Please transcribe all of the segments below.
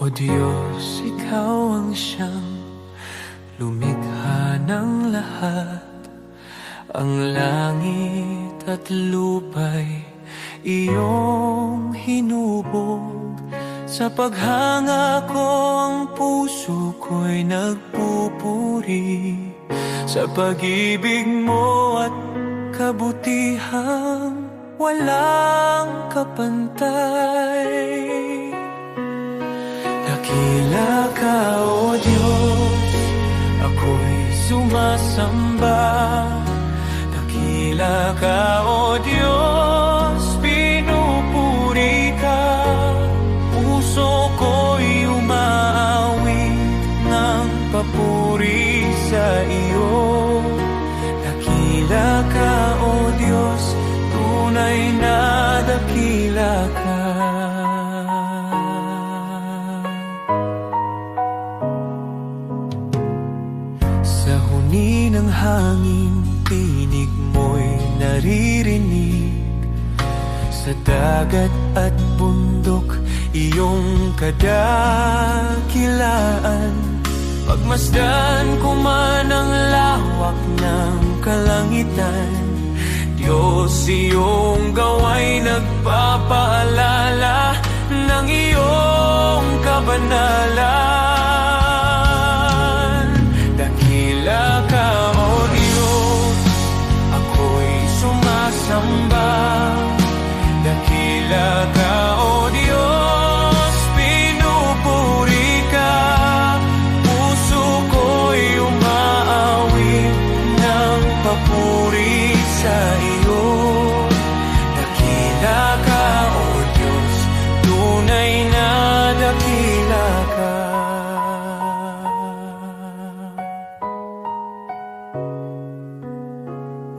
O Diyos, Ikaw ang siyang lumikha ng lahat. Ang langit at lupa'y iyong hinubog. Sa paghanga ko ang puso ko'y nagpupuri sa pag-ibig mo at kabutihang walang kapantay. Dakila ka, O Diyos, ako'y sumasamba. Dakila ka, O Diyos, pinupuri ka. Puso ko'y umaawit ng papuri sa iyo. Dakila ka, O Diyos, tunay na dakila ka. Sa huni ng hangin, tinig mo'y naririnig. Sa dagat at bundok, iyong kadakilaan. Pagmasdan ko man ang lawak ng kalangitan, Diyos, iyong gawa'y nagpapaalala ng iyong kabanalan. Dakila ka, O Diyos, ako'y sumasamba. Dakila ka, O Diyos, pinupuri ka. Puso ko'y umaawit ng papuri sa iyo. Dakila ka, O Diyos, tunay na dakila ka.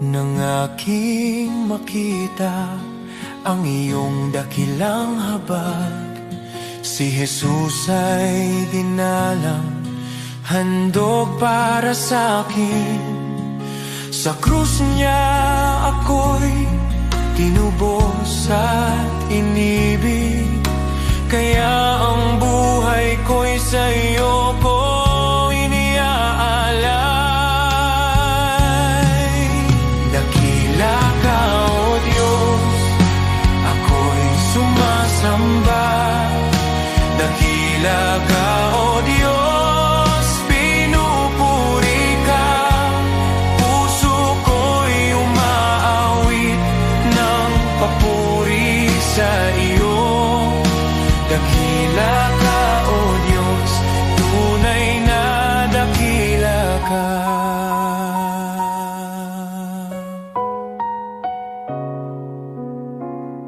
Nang aking makita ang iyong dakilang habag, si Jesus ay dinalang, handog para sa akin. Sa krus niya ako'y tinubos at inibig, kaya ang buhay ko'y sa iyo ko iniaalay. Dakila ka, O Diyos, ako'y sumasamba. Dakila ka, O Diyos, pinupuri ka. Puso ko'y umaawit ng papuri sa iyo. Dakila ka, O Diyos, tunay na dakila ka.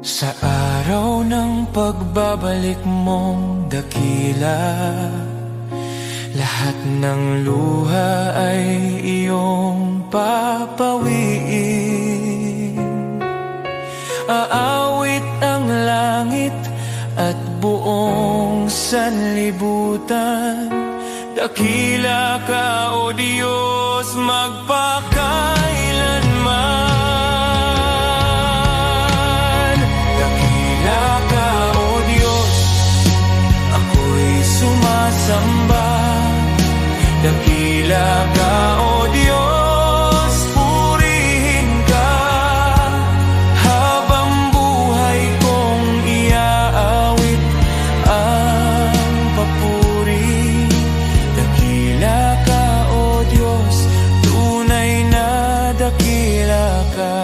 Sa araw ng pagbabalik mong dakila, lahat ng luha ay iyong papawiin. Aawit ang langit at buong sanlibutan. Dakila ka, O Diyos, magpakailanman. Dakila ka, O Diyos, ako'y sumasamba. Dakila ka, O Diyos, purihin ka. Habang buhay kong iaawit ang papuri. Dakila ka, O Diyos, tunay na dakila ka.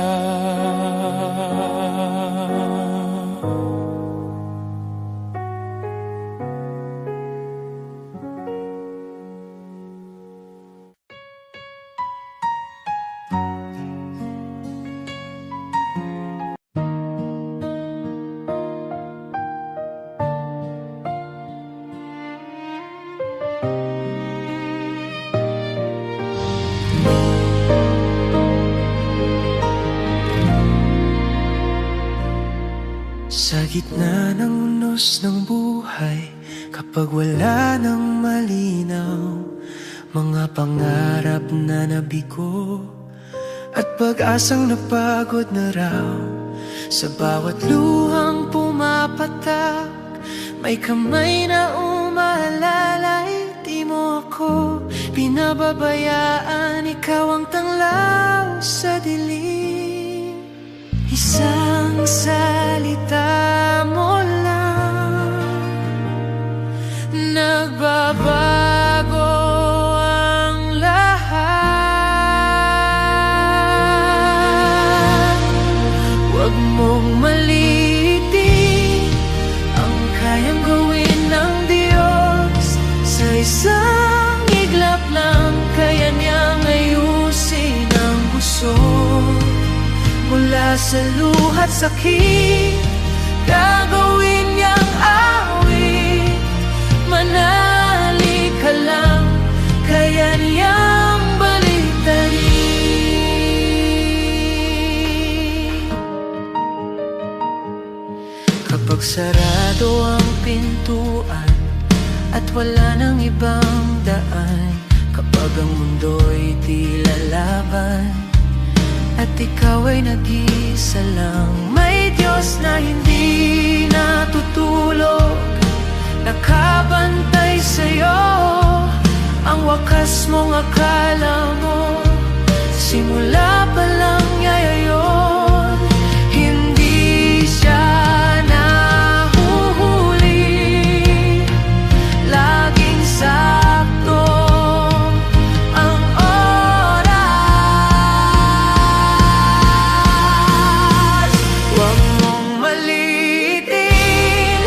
Sa gitna ng unos ng buhay, kapag wala nang malinaw, mga pangarap na nabigo at pag-asang napagod na raw. Sa bawat luhang pumapatak, may kamay na umaalalay, di mo ako pinababayaan. Ikaw ang tanglaw sa dilim. Isang salita mo lang, nagbabago ang lahat. Huwag mong maliitin ang kayang gawin ng Diyos. Sa isang iglap lang, kaya niyang ayusin ang gusot. Mula sa luha't sakit, gagawin niyang awit. Manali ka lang, kaya niyang baliktarin. Kapag sarado ang pintuan at wala nang ibang daan, kapag ang mundo'y di lalaban at ikaw ay nag-isa lang, may Diyos na hindi natutulog, nakabantay sa'yo. Ang wakas mong akala mo, simula pa lang niya yun. Hindi siya nahuhuli, laging sakto ang oras. Huwag mong maliitin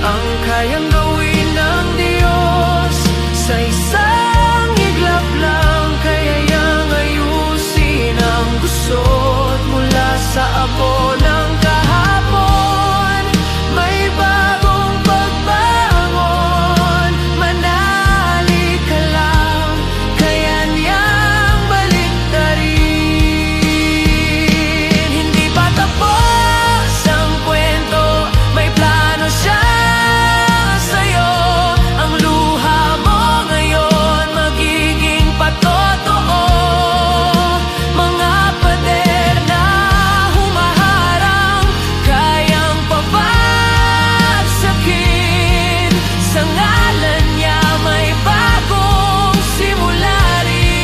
ang kayang gawin ng Diyos. Sa isang iglap lang, kaya niyang ayusin ang gusot. Mula sa abo ng kahapon, may bagong pagbangon. Manali ka lang, kaya niyang baliktarin. Hindi pa tapos ang kwento, may plano siya sa'yo. Ang luha mo ngayon magiging patotoo. Mga pader na humaharang, kayang pabagsakin. Sa ngalan niya may bagong simula rin.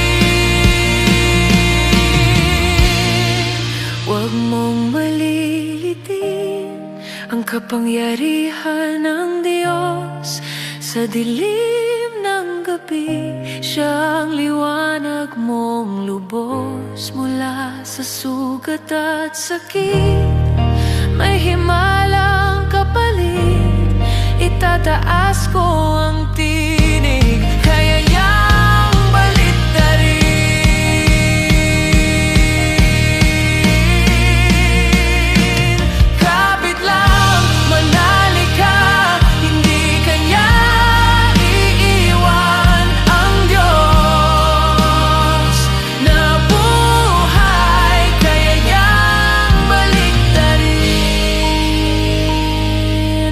Huwag mong malilitin ang kapangyarihan ng Diyos. Sa dilim ng gabi, siya ang liwanag mong lubos. Mula sa sugat at sakit, may himalang kapalit. Itataas ko ang tinig, kaya niyang baliktarin. Kapit lang, manali ka, hindi ka niya iiwan. Ang Diyos na buhay, kaya niyang baliktarin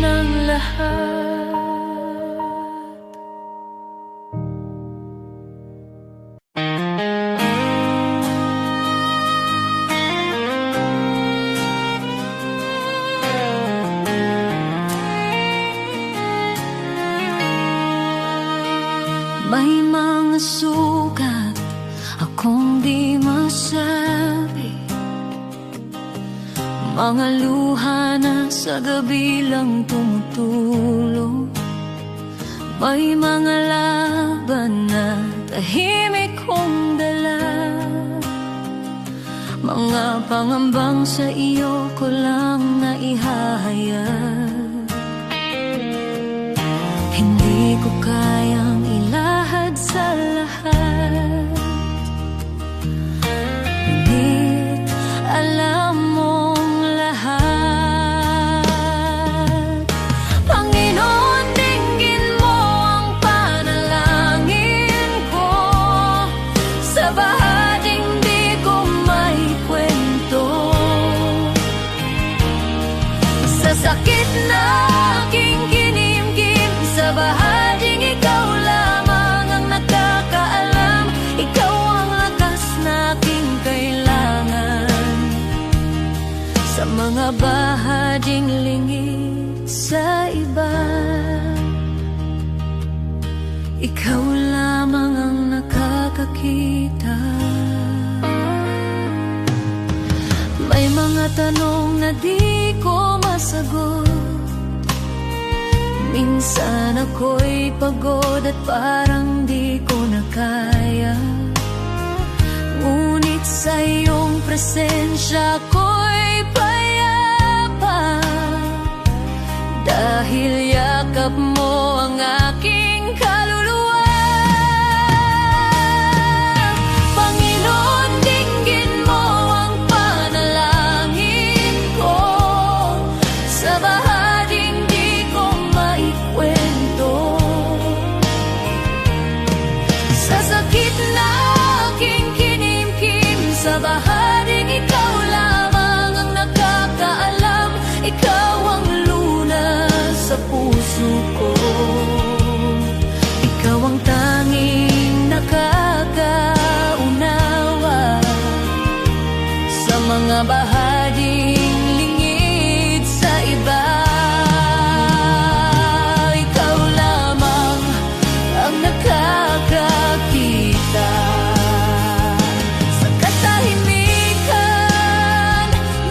ang lahat. May mga sugat akong di masabi, mga luha na sa gabi lang tumutulong. May mga laban na tahimik kong dala, mga pangambang sa iyo ko lang naihahayag. Hindi ko kayang ilahad sa lahat, ngunit alam mong lahat. Panginoon, dinggin mo ang panalangin ko. Sa bahaging di ko may kwento, sa sakit na aking kinimkim, sa bahaging ikaw lamang ang nakakaalam. Ikaw ang lakas na aking kailangan. Sa mga bahaging lingid sa iba, ikaw lamang ang nakakakita. May mga tanong na di ko masagot. Minsan ako'y pagod at parang di ko na kaya. Ngunit sa iyong presensya ako'y payapa, dahil yakap mo ang aking kaluluwa. Panginoon, dinggin mo ang panalangin ko sa bahaging di ko maikwento. Sa sakit na aking kinimkim, sa bahaging ikaw lamang ang nakakaalam. Ikaw ang lunas sa puso ko, ikaw ang tanging nakakaunawa sa mga bahaging lingid sa iba. Ikaw lamang ang nakakakita. Sa katahimikan,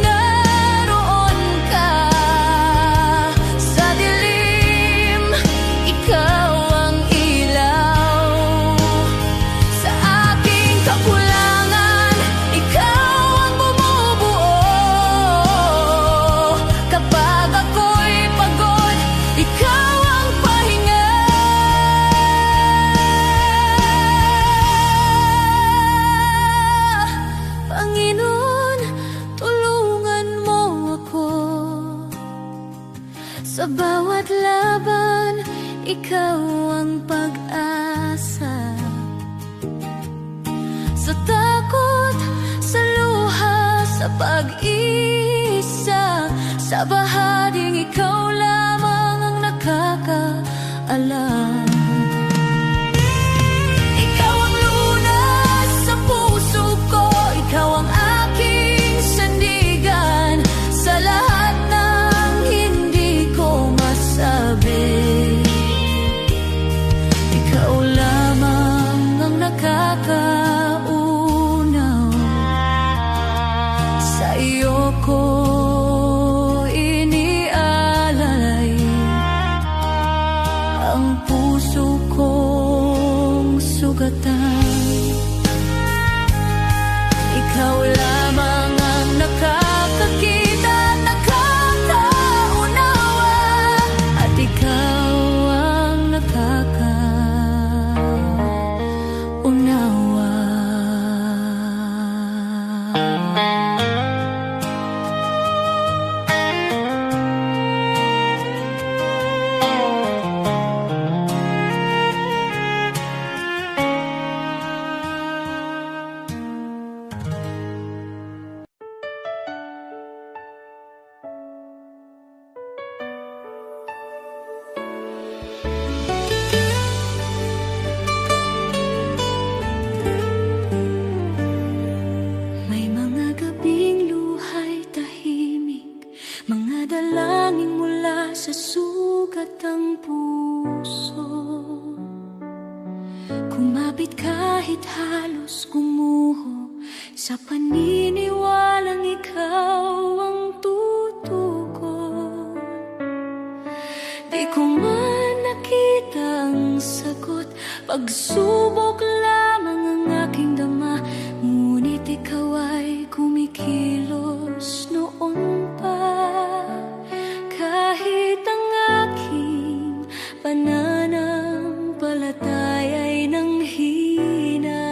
naroon ka. Sa dilim, ikaw ang ilaw. Sa aking kakulangan, ikaw ang bumubuo. Kapag ako'y pagod, ikaw ang pahinga. Panginoon, tulungan mo ako. Sa bawat laban, ikaw ang pag-asa. Sa takot, sa luha, sa pag-isa, sa bahaging ikaw lamang ang nakakaalam. Ikaw ang lunas sa puso ko, ikaw ang aking sandigan sa lahat ng hindi ko masabi. Ikaw lamang ang nakakaunaw. Sa iyo ko inialalay ang puso kong sugatan. Ikaw lamang ang nakakakita, nakakaunawa, at ikaw ang nakakaunawa. May mga gabing luhay tahimik, mga dalangin mula sa sugat ng puso. Kumapit kahit halos gumuho, sa paniniwalang ikaw ang tutugon. Di ko man nakita ang sagot, pagsubok lamang ang aking dama. Ngunit ikaw ay kumikilos noon pa, kahit ang aking pananampalataya ay nanghina.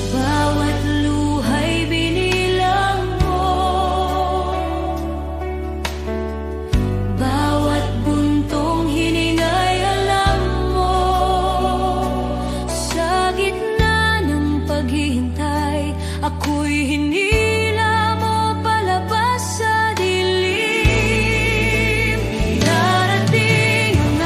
Bawat luhay binilang mo, bawat buntong hiningay alam mo. Sa gitna ng paghihintay, ako'y hinila mo palabas sa dilim. Darating ang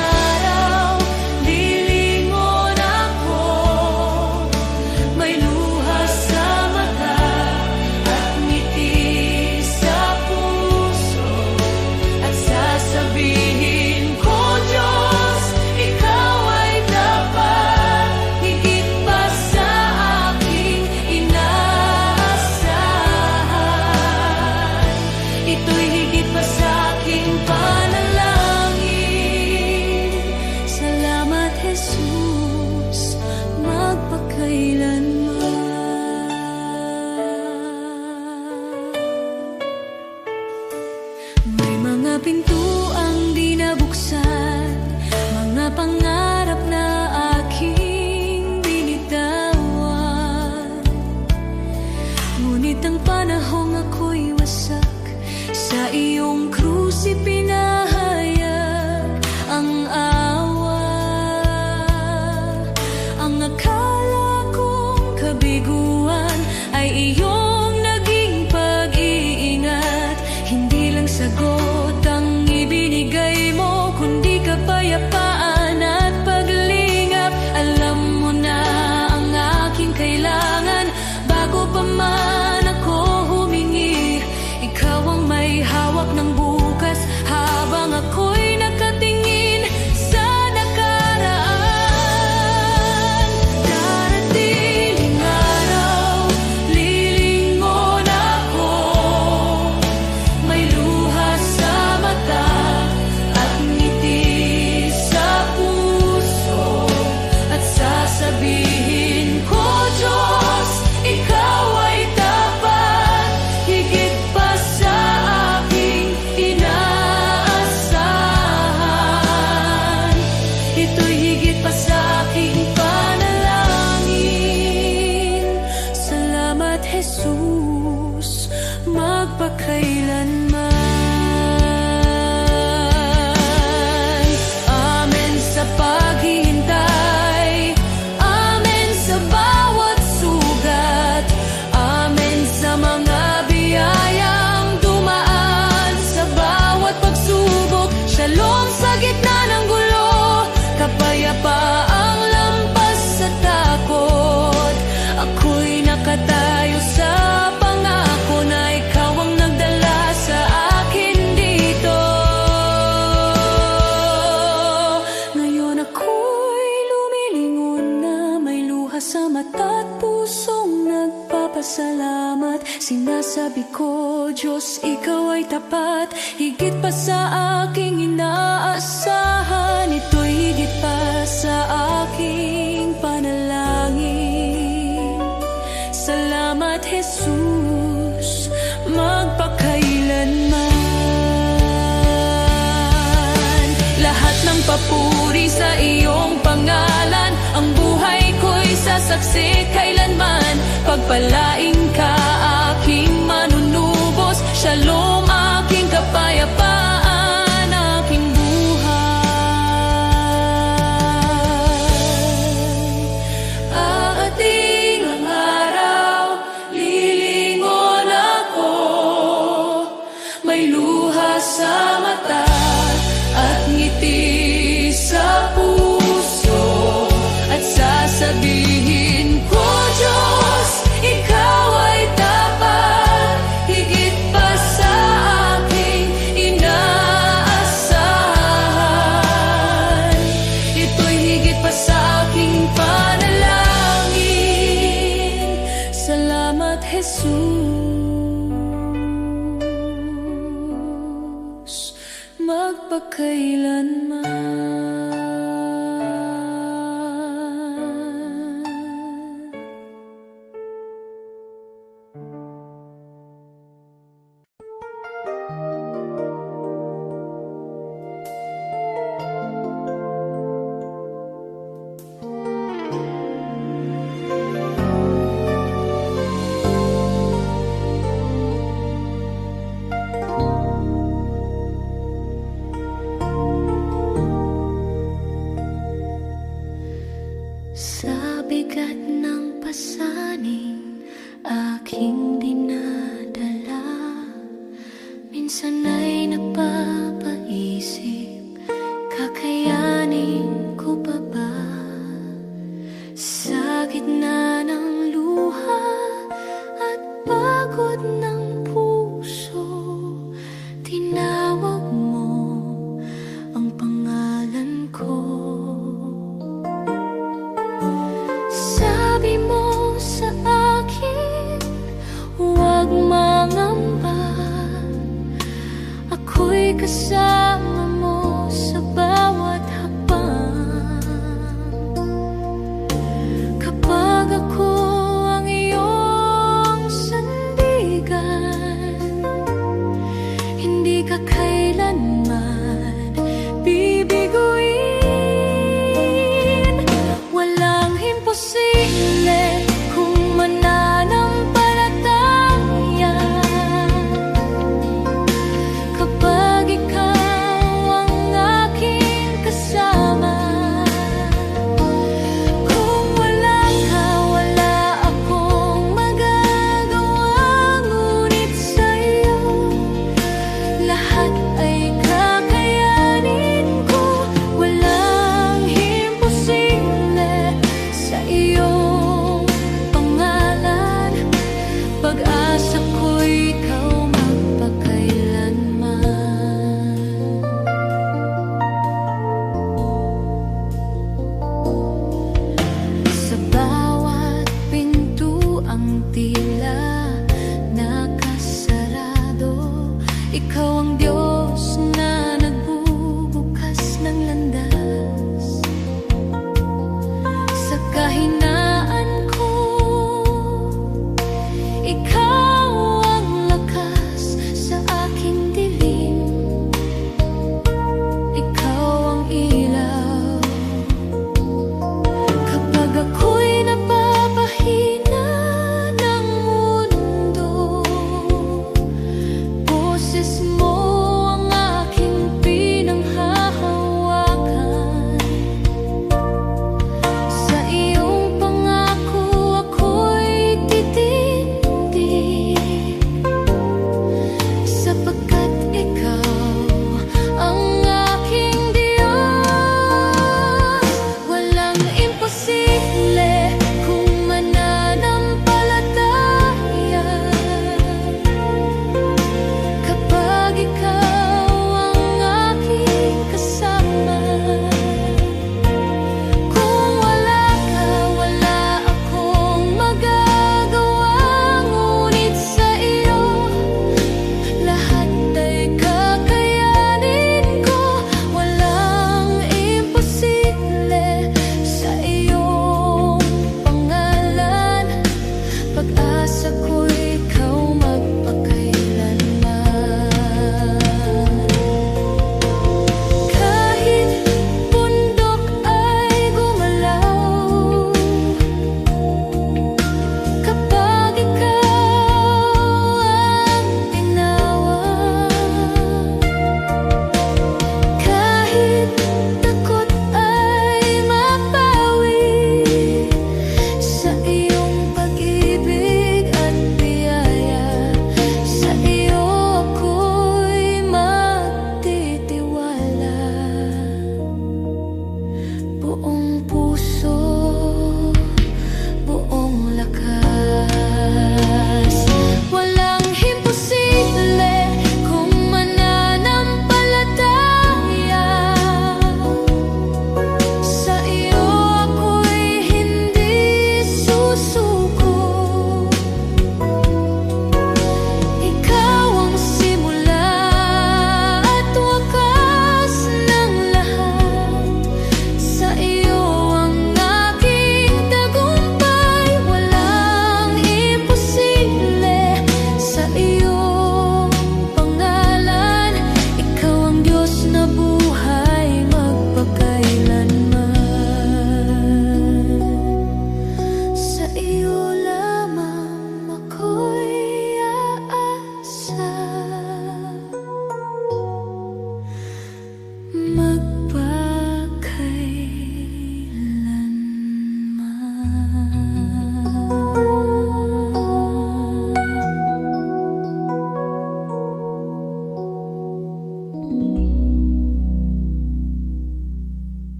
sabi ko, Diyos, ikaw ay tapat, higit pa sa aking inaasahan. Ito'y higit pa sa aking panalangin. Salamat, Jesus, magpakailanman. Lahat ng papuri sa iyong pangalan, ang buhay ko'y sasaksi kailanman. Pagpalain ka, aking manunubos, Shalom, aking kapayapaan, aking buhay. Aating ang araw, lilingon ako, may luha sa mata at ngiti sa puso, at sasabihin ko, Diyos, ikaw ay tapat, higit pa sa aking inaasahan. Ito'y higit pa sa aking panalangin. Salamat, Jesus, magpakailanman.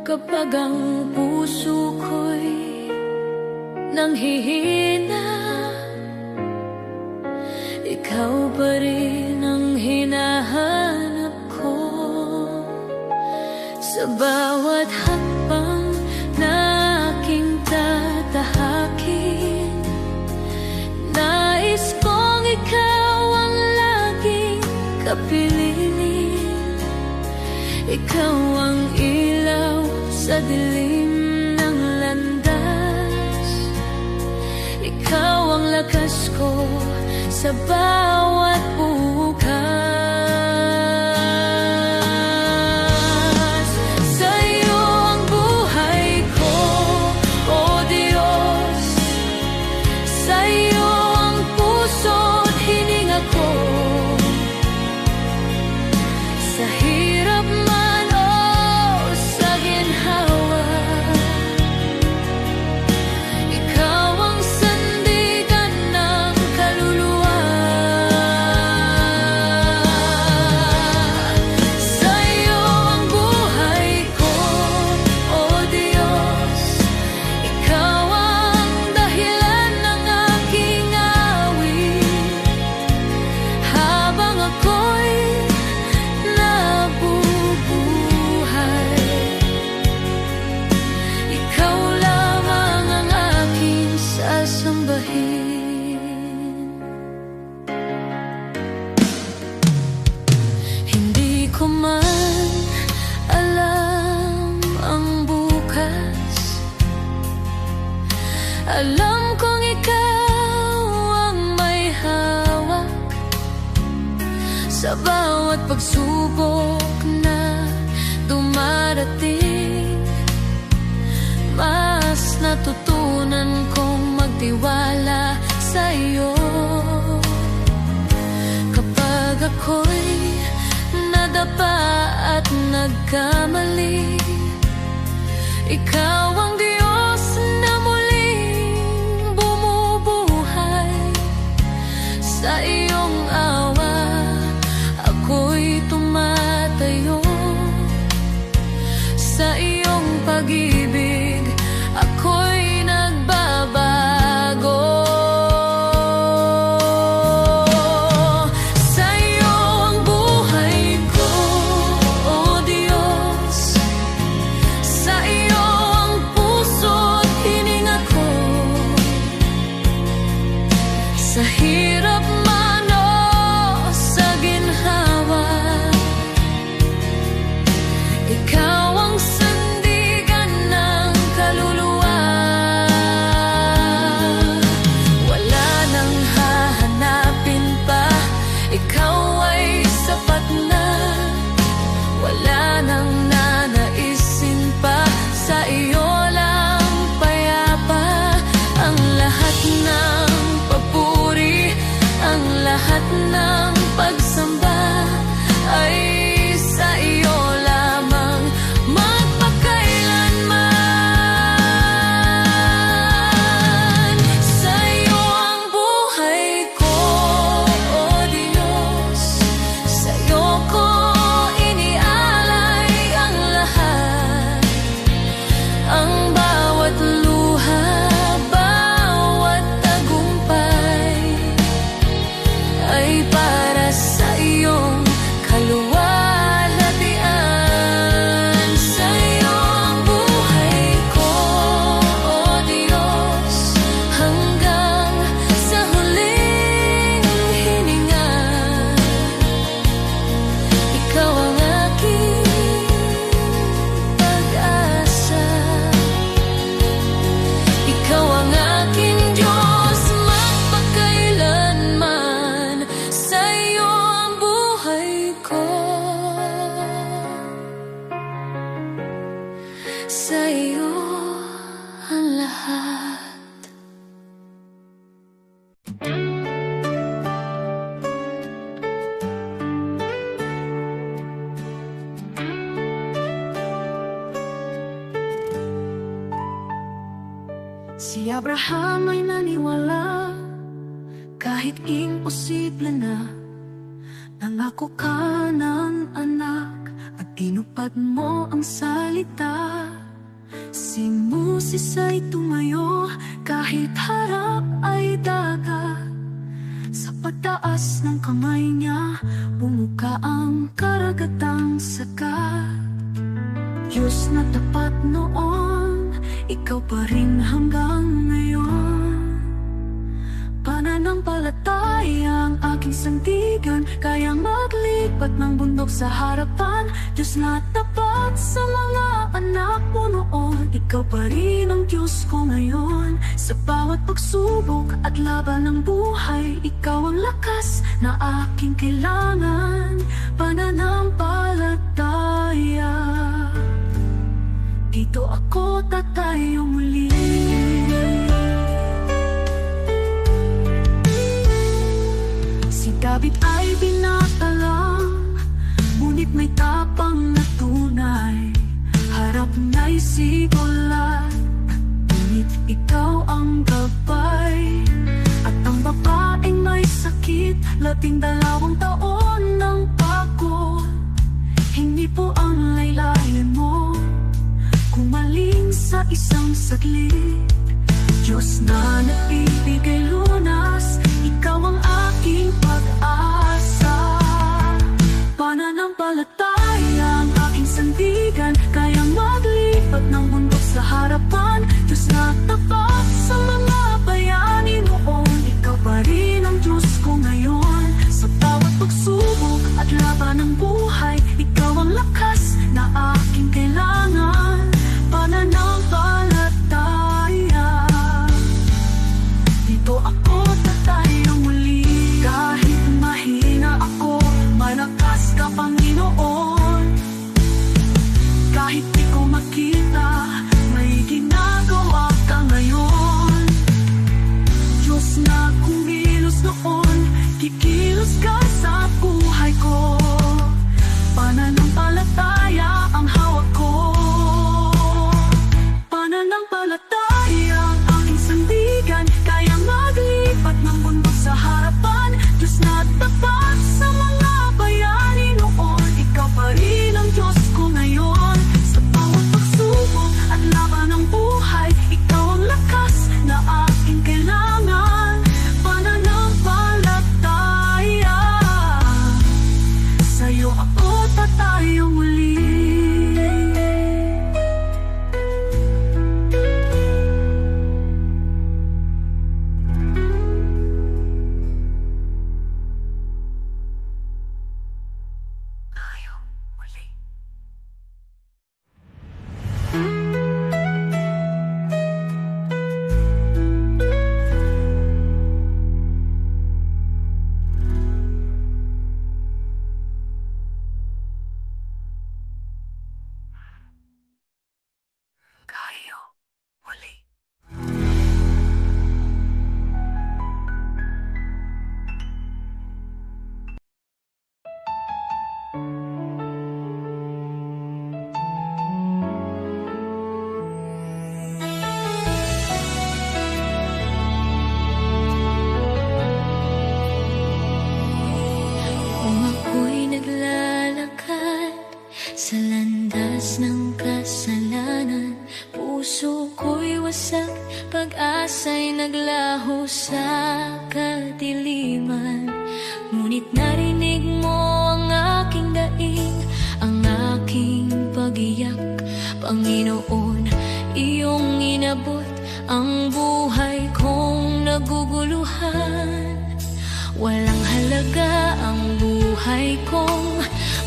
Kapag ang puso ko'y nanghihina, ikaw pa rin ang hinahanap ko. Sa bawat hakbang na aking tatahakin, nais kong ikaw ang laging kapiling. Ikaw ang ilaw sa dilim ng landas, ikaw ang lakas ko sa bawat bukas. Sa'yo ang buhay ko, O Diyos. Sa'yo ang puso't hininga ko. Sa hirap man o sa ginhawa, ikaw ang sandigan ng kaluluwa. Sa'yo ang buhay ko, O Diyos. Ikaw ang dahilan ng aking awit. Habang ako'y nabubuhay, ikaw lamang ang aking sasambahin. Hindi ko man alam ang bukas, alam kong ikaw ang may hawak sa bawat pagsubok na dumarating. Mas natutunan kong magtiwala sa iyo. Kapag ako'y nadapa at nagkamali, ikaw ang Diyos na muling bumubuhay. Sa iyong awa ako'y tumatayo, sa iyong pag-ibig ako'y nagbabago. Sa'yo ang buhay ko, O Diyos. Sa iyo ang puso't hininga ko. Sa hirap man o sa ginhawa, ikaw ang sandigan ng kaluluwa. Wala nang hahanapin pa, ikaw ay sapat na. Wala nang nanaisin pa, sa iyo lang payapa. Ang lahat ng papuri, ang lahat ng pagsamba ay sa iyo lamang magpakailanman. Sa'yo ang buhay ko, O Diyos. Sa'yo ko inialay ang lahat. Ang bawat luha, bawat tagumpay ay para sa iyong kaluwalhatian. Sa'yo ang buhay ko, O Diyos. Hanggang sa huling hininga, ikaw ang aking pag-asa. Ikaw ang aking Diyos magpakailanman. Sa'yo ang buhay ko. Sa'yo ang lahat. Si Abraham ay naniwala kahit imposible na. Nangako ka ng anak at tinupad mo ang salita. Si Moses ay tumayo kahit harap ay dagat. Sa pagtaas ng kamay niya, bumuka ang karagatang sagat. Diyos na tapat noon, ikaw pa rin hanggang ngayon. Pananampalataya ang aking sandigan, kayang maglipat ng bundok sa harapan. Diyos na tapat sa mga anak mo noon, ikaw pa rin ang Diyos ko ngayon. Sa bawat pagsubok at laban ng buhay, ikaw ang lakas na aking kailangan. Pananampalataya, dito ako tatayo muli. Si David ay binatalang, ngunit may tapang na tunay. Harap na'y sigulat, ngunit ikaw ang gabay. At ang babaeng may sakit, 12 taon ng pagod. Hindi po ang laylayan mo kumaling sa isang saglit. Diyos na nagbibigay lunas, ikaw ang aking pag-asa. Pananampalataya ang aking sandigan, kayang maglipat ng bundok sa harapan. Diyos na tapat sa mga bayani noon, ikaw pa rin ang Diyos ko ngayon. Sa bawat pagsubok at laban ng buhay, ikaw ang lakas na aking kailangan. Pananampalataya, dito ako tatayo muli. Kahit mahina ako, malakas ka Panginoon. Kahit di ko makita, may ginagawa ka ngayon. Diyos na kumilos noon, kikilos ka sa buhay ko. Pananampalataya ang hawak ko. Pananampalataya ang aking sandigan, kayang maglipat ng bundok sa harapan. Diyos na tapat sa mga bayani noon, ikaw pa rin ang Diyos ko ngayon. Sa bawat pagsubok at laban ng buhay, ikaw ang lakas na aking kailangan. Pananampalataya, sa'yo ako tatayo muli. Sa landas ng kasalanan, puso ko'y wasak, pag-asa'y naglaho sa kadiliman. Ngunit narinig mo ang aking daing, ang aking pag-iyak. Panginoon, iyong inabot ang buhay kong naguguluhan. Walang halaga ang buhay kong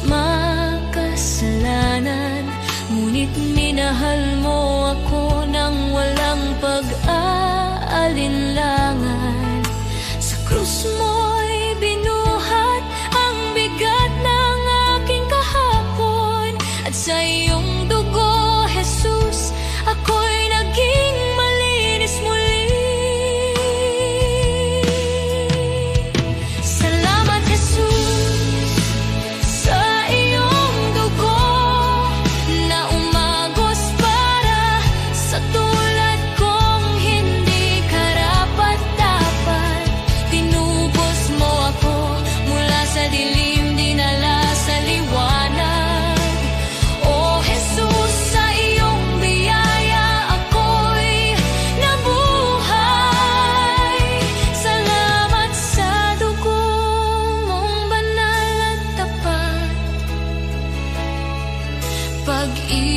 makasalanan, ngunit minahal mo ako ng walang pag-aalinlangan. Sa krus mo'y binuhat ang bigat ng aking kahapon, at sa iyong dugo, Jesus, ako'y naging malinis muli. Salamat, Jesus, sa iyong dugo na umagos para sa tulad kong hindi karapat-dapat. Tinubos mo ako mula sa dilim, dinala sa liwanag. Oh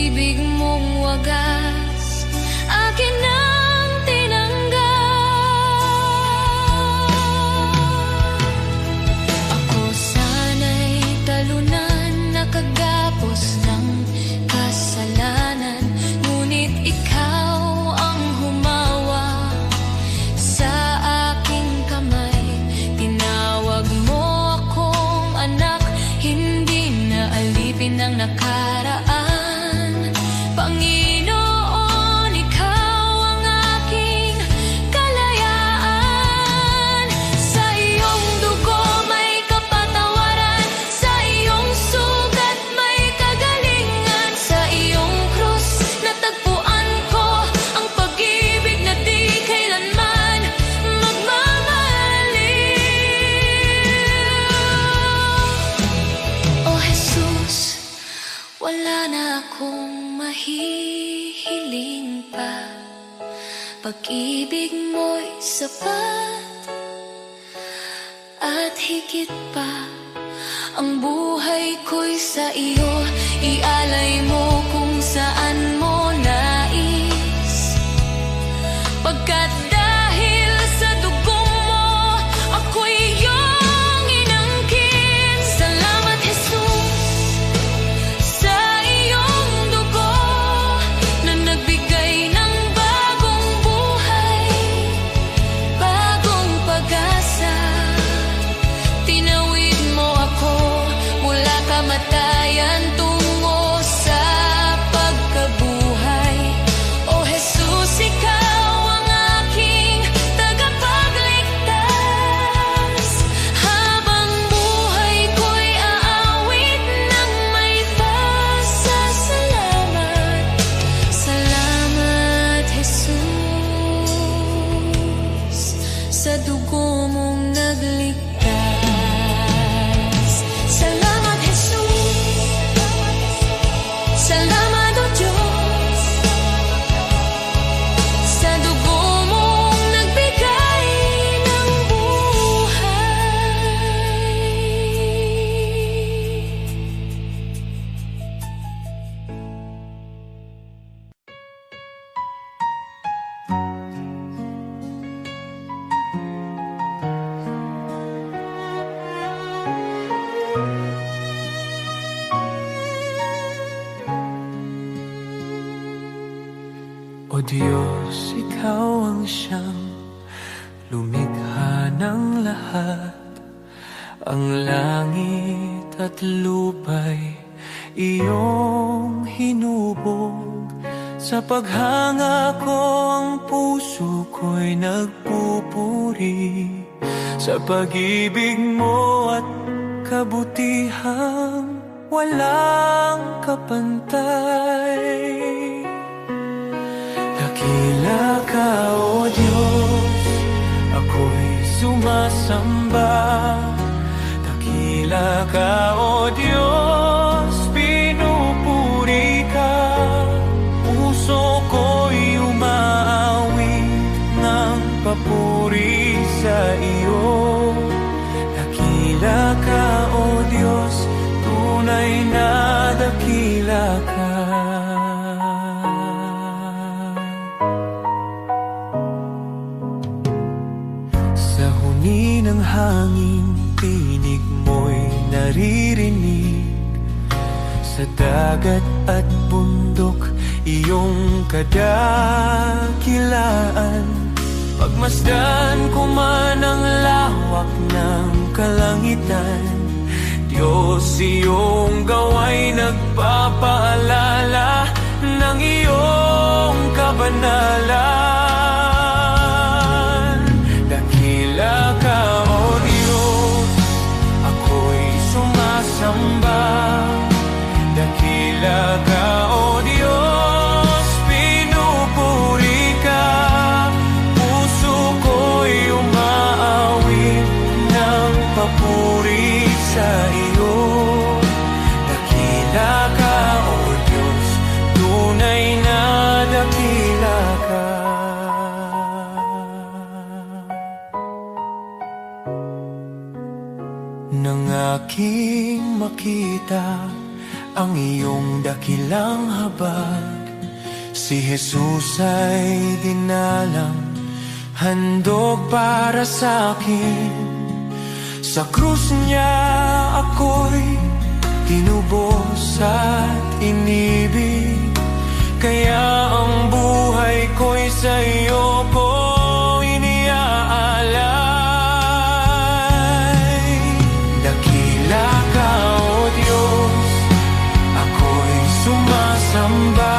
pag-ibig mong wagas akin ang tinanggap. Ako sana'y talunan, nakagapos ng kasalanan, ngunit ikaw ang humawa sa aking kamay. Tinawag mo akong anak, hindi na alipin ng nakaraan. Panginoon, ikaw ang aking kalayaan. Sa iyong dugo may kapatawaran, sa iyong sugat may kagalingan. Sa iyong krus natagpuan ko ang pag-ibig na di kailanman magmamaliw. O Jesus, wala na akong mahihiling pa. Pag-ibig mo'y sapat at higit pa. Ang buhay ko'y sa iyo, ialay mo kung saan mo nais. Pagkat dahil sa dugo mo, ako'y iyong inangkin. Salamat, Jesus, sa iyong dugo na nagbigay ng bagong buhay, bagong pag-asa. Tinawid mo ako mula kamatayan tungo sa pagkabuhay. O Jesus, ikaw ang aking tagapagligtas. Habang buhay ko'y aawit ng may pasasalamat. Salamat, Jesus, sa dugo mong nagligtas. Salamat, Jesus. Salamat, O Diyos, sa dugo mong nagbigay ng buhay. O Diyos, ikaw ang siyang lumikha ng lahat. Ang langit at lupa'y iyong hinubog. Sa paghanga ko ang puso ko'y nagpupuri sa pag-ibig mo at kabutihang walang kapantay. Dakila ka, O Diyos, ako'y sumasamba. Dakila ka, O Diyos, pinupuri ka. Puso ko'y umaawit ng papuri sa iyo. Dakila ka, O Diyos, tunay na dakila ka. Ng hangin, tinig mo'y naririnig. Sa dagat at bundok, iyong kadakilaan. Pagmasdan ko man ang lawak ng kalangitan, Diyos, iyong gawa'y nagpapaalala ng iyong kabanalan. Dakila ka, O Diyos, ako'y sumasamba. Dakila ka, O Diyos, pinupuri ka. Puso ko'y umaawit ng papuri sa iyo. Dakila ka, O Diyos, tunay na dakila ka. Nang aking makita ang iyong dakilang habag. Si Jesus ay dinalang, handog para sa akin. Sa krus niya ako'y tinubos at inibig, kaya ang buhay ko'y sa iyo ko iniaalay. Dakila ka, O Diyos, ako'y sumasamba.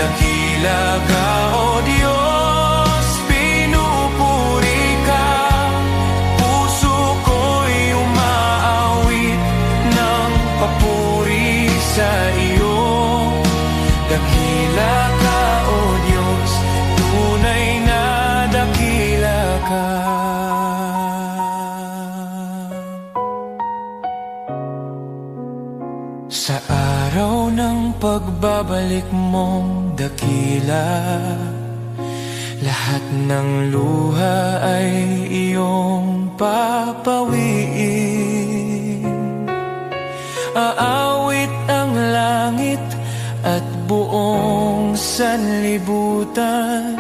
Dakila ka, O Diyos, pinupuri ka. Puso ko'y umaawit ng papuri sa iyo. Dakila ka, O Diyos, tunay na dakila ka. Sa araw ng pagbabalik mong dakila, lahat ng luha ay iyong papawiin. Aawit ang langit at buong sanlibutan.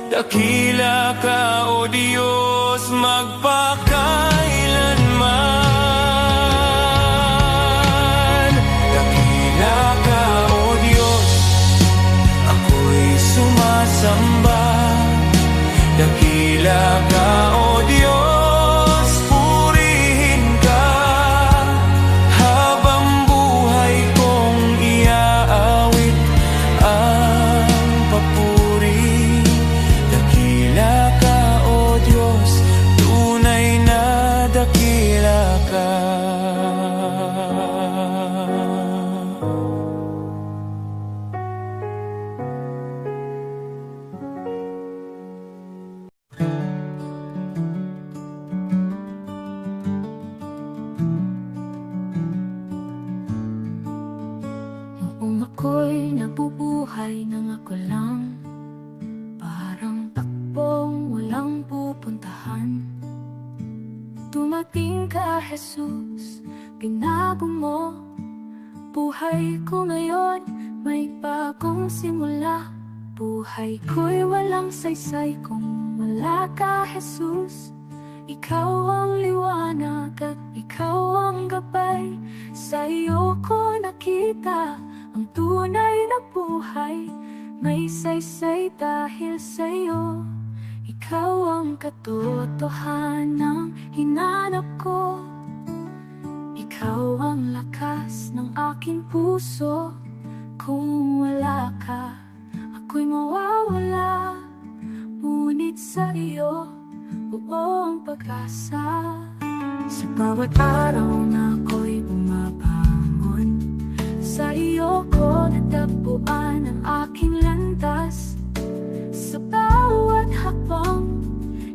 Dakila ka, O Diyos, magpakailanman. Dakila ka, O Diyos, ako'y sumasamba. Dakila ka, O Diyos, purihin ka. Habang buhay kong iaawit ang papuri. Dakila ka, O Diyos, tunay na dakila ka. Noong ako'y nabubuhay nang ako lang, parang takbong walang pupuntahan. Dumating ka, Jesus, binago mo buhay ko ngayon, may bagong simula. Buhay ko'y walang saysay kung wala ka, Jesus. Ikaw ang liwanag at ikaw ang gabay. Sa iyo ko nakita ang tunay na buhay. May saysay dahil sa iyo. Ikaw ang katotohanang hinanap ko. Ikaw ang lakas ng aking puso. Kung wala ka, ako'y mawawala. Ngunit sa iyo, buong pag-asa. Sa bawat araw na ako'y bumabangon, sa iyo ko natagpuan ang aking landas. Sa bawat hakbang,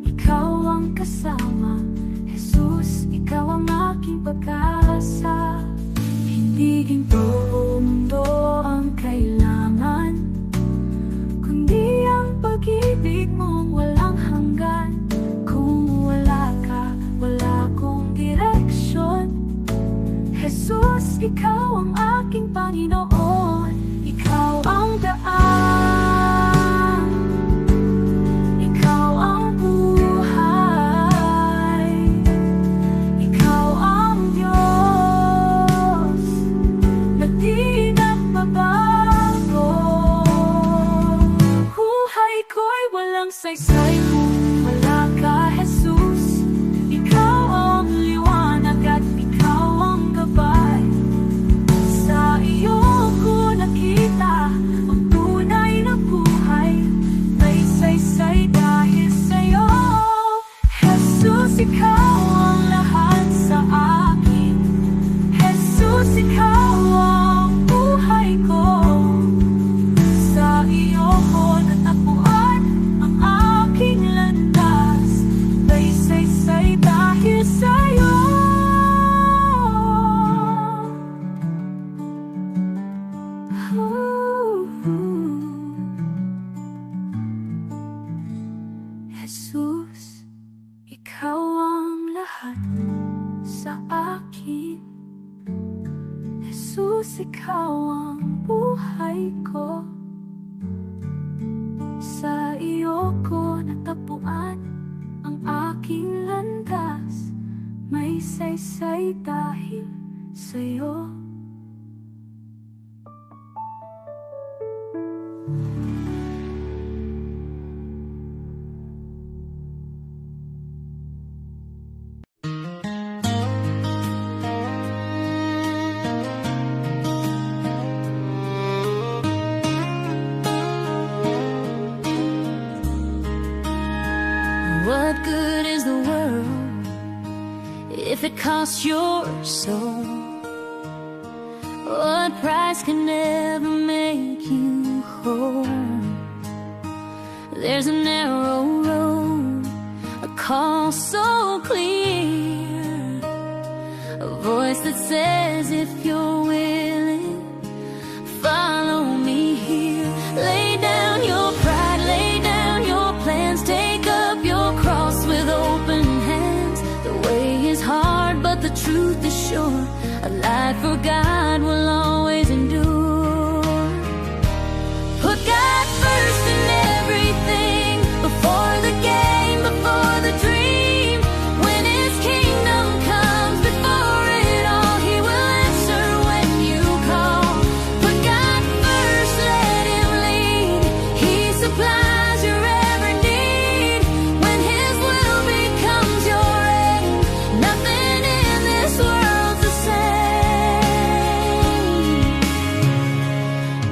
ikaw ang kasama. Jesus, ikaw ang aking pag-asa. Hindi ginto o mundo ang kailangan, kundi ang pag-ibig mong walang hanggan. Kung wala ka, wala akong direksyon. Jesus, ikaw ang aking Panginoon. Ikaw ang daan, ikaw ang buhay, ikaw ang Diyos na di nagbabago. Buhay ko'y walang saysay kung wala ka, Jesus. Ikaw ang liwanag at ikaw ang gabay. Sa iyo ko nakita ang tunay na buhay. May saysay dahil sa iyo. Jesus, ikaw ang lahat sa akin. Jesus, ikaw ang buhay ko. Sa iyo ko natagpuan ang aking landas. May saysay dahil sa iyo. Jesus, ikaw ang lahat sa akin. Jesus, buhay ko. Sa iyo ko natapuan ang aking landas, may saysay dahil sa'yo. What good is the world if it costs your soul? What price can never make you whole? There's a narrow road, a call so clear, a voice that says if you're willing, follow me here. Lay down your pride, lay down your plans, take up your cross with open hands. The way is hard, but the truth is sure. A life for God will always endure. Put God first in everything, before the game, before the dream. When His kingdom comes before it all, He will answer when you call. Put God first, let Him lead. He supplies your every need. When His will becomes your aim, nothing in this world's the same.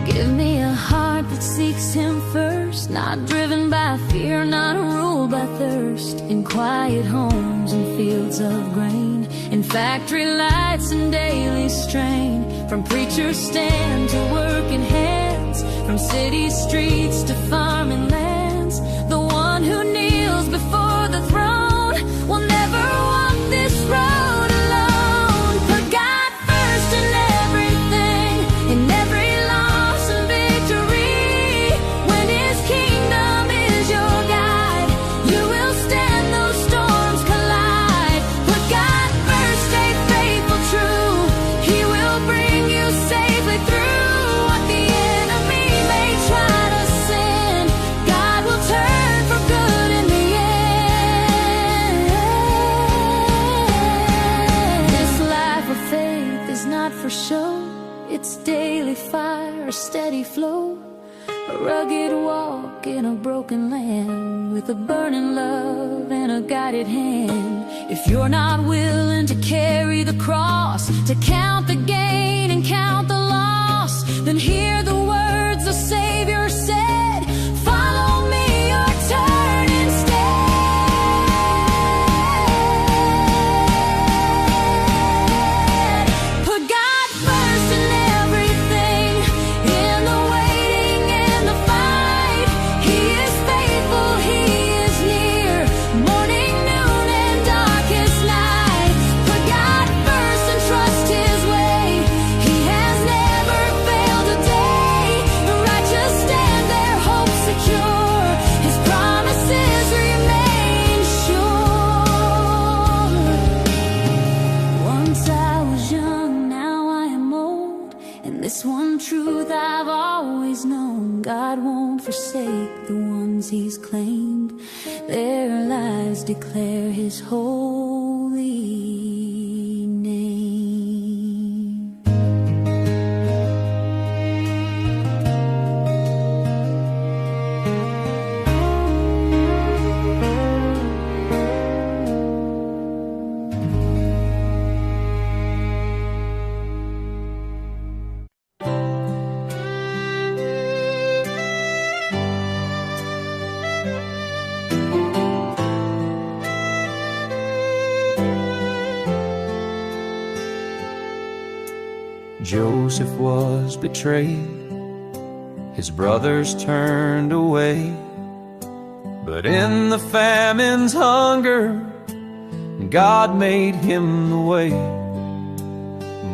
Give me a heart that seeks Him first, not driven by fear, not ruled by thirst. In quiet homes and fields of grain, in factory lights and daily strain, from preacher's stand to working hands, from city streets to farming lands. The one who kneels before the throne will never walk this road alone. Put God first in everything, in every loss and victory. When His kingdom is your guide, you will stand those storms collide. Put God first, stay faithful, true. He will bring you safely through what the enemy may try to sin. God will turn for good in the end. This life of faith is not for show. It's daily fire, a steady flow, a rugged walk in a broken land, with a burning love and a guided hand. If you're not willing to carry the cross, to count the gain and count the loss, then hear the words the Savior said, follow me or turn instead. Put God first in everything, in the waiting and the fight. He is faithful, He is near, morning, noon, and darkest night. Put God first and trust His way. He has never failed a day. The righteous stand their hope secure. His promises remain sure. Once I was young, now I am old, and this one truth I've always known: God won't forsake the ones He's claimed. Their lives declare His holy name. Joseph was betrayed, his brothers turned away, but in the famine's hunger, God made him the way.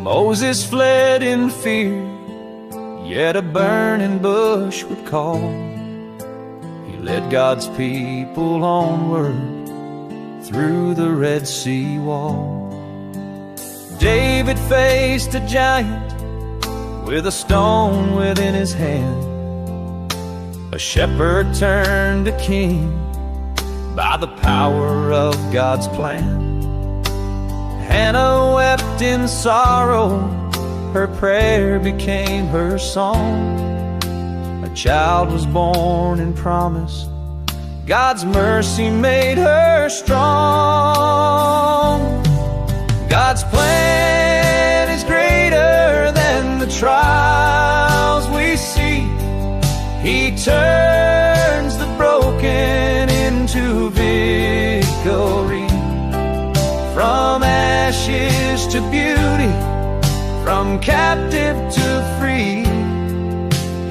Moses fled in fear, yet a burning bush would call. He led God's people onward through the Red Sea wall. David faced a giant with a stone within his hand. A shepherd turned to king by the power of God's plan. Hannah wept in sorrow, her prayer became her song. A child was born in promise, God's mercy made her strong. God's plan is greater than the trials we see. He turns the broken into victory. From ashes to beauty, from captive to free,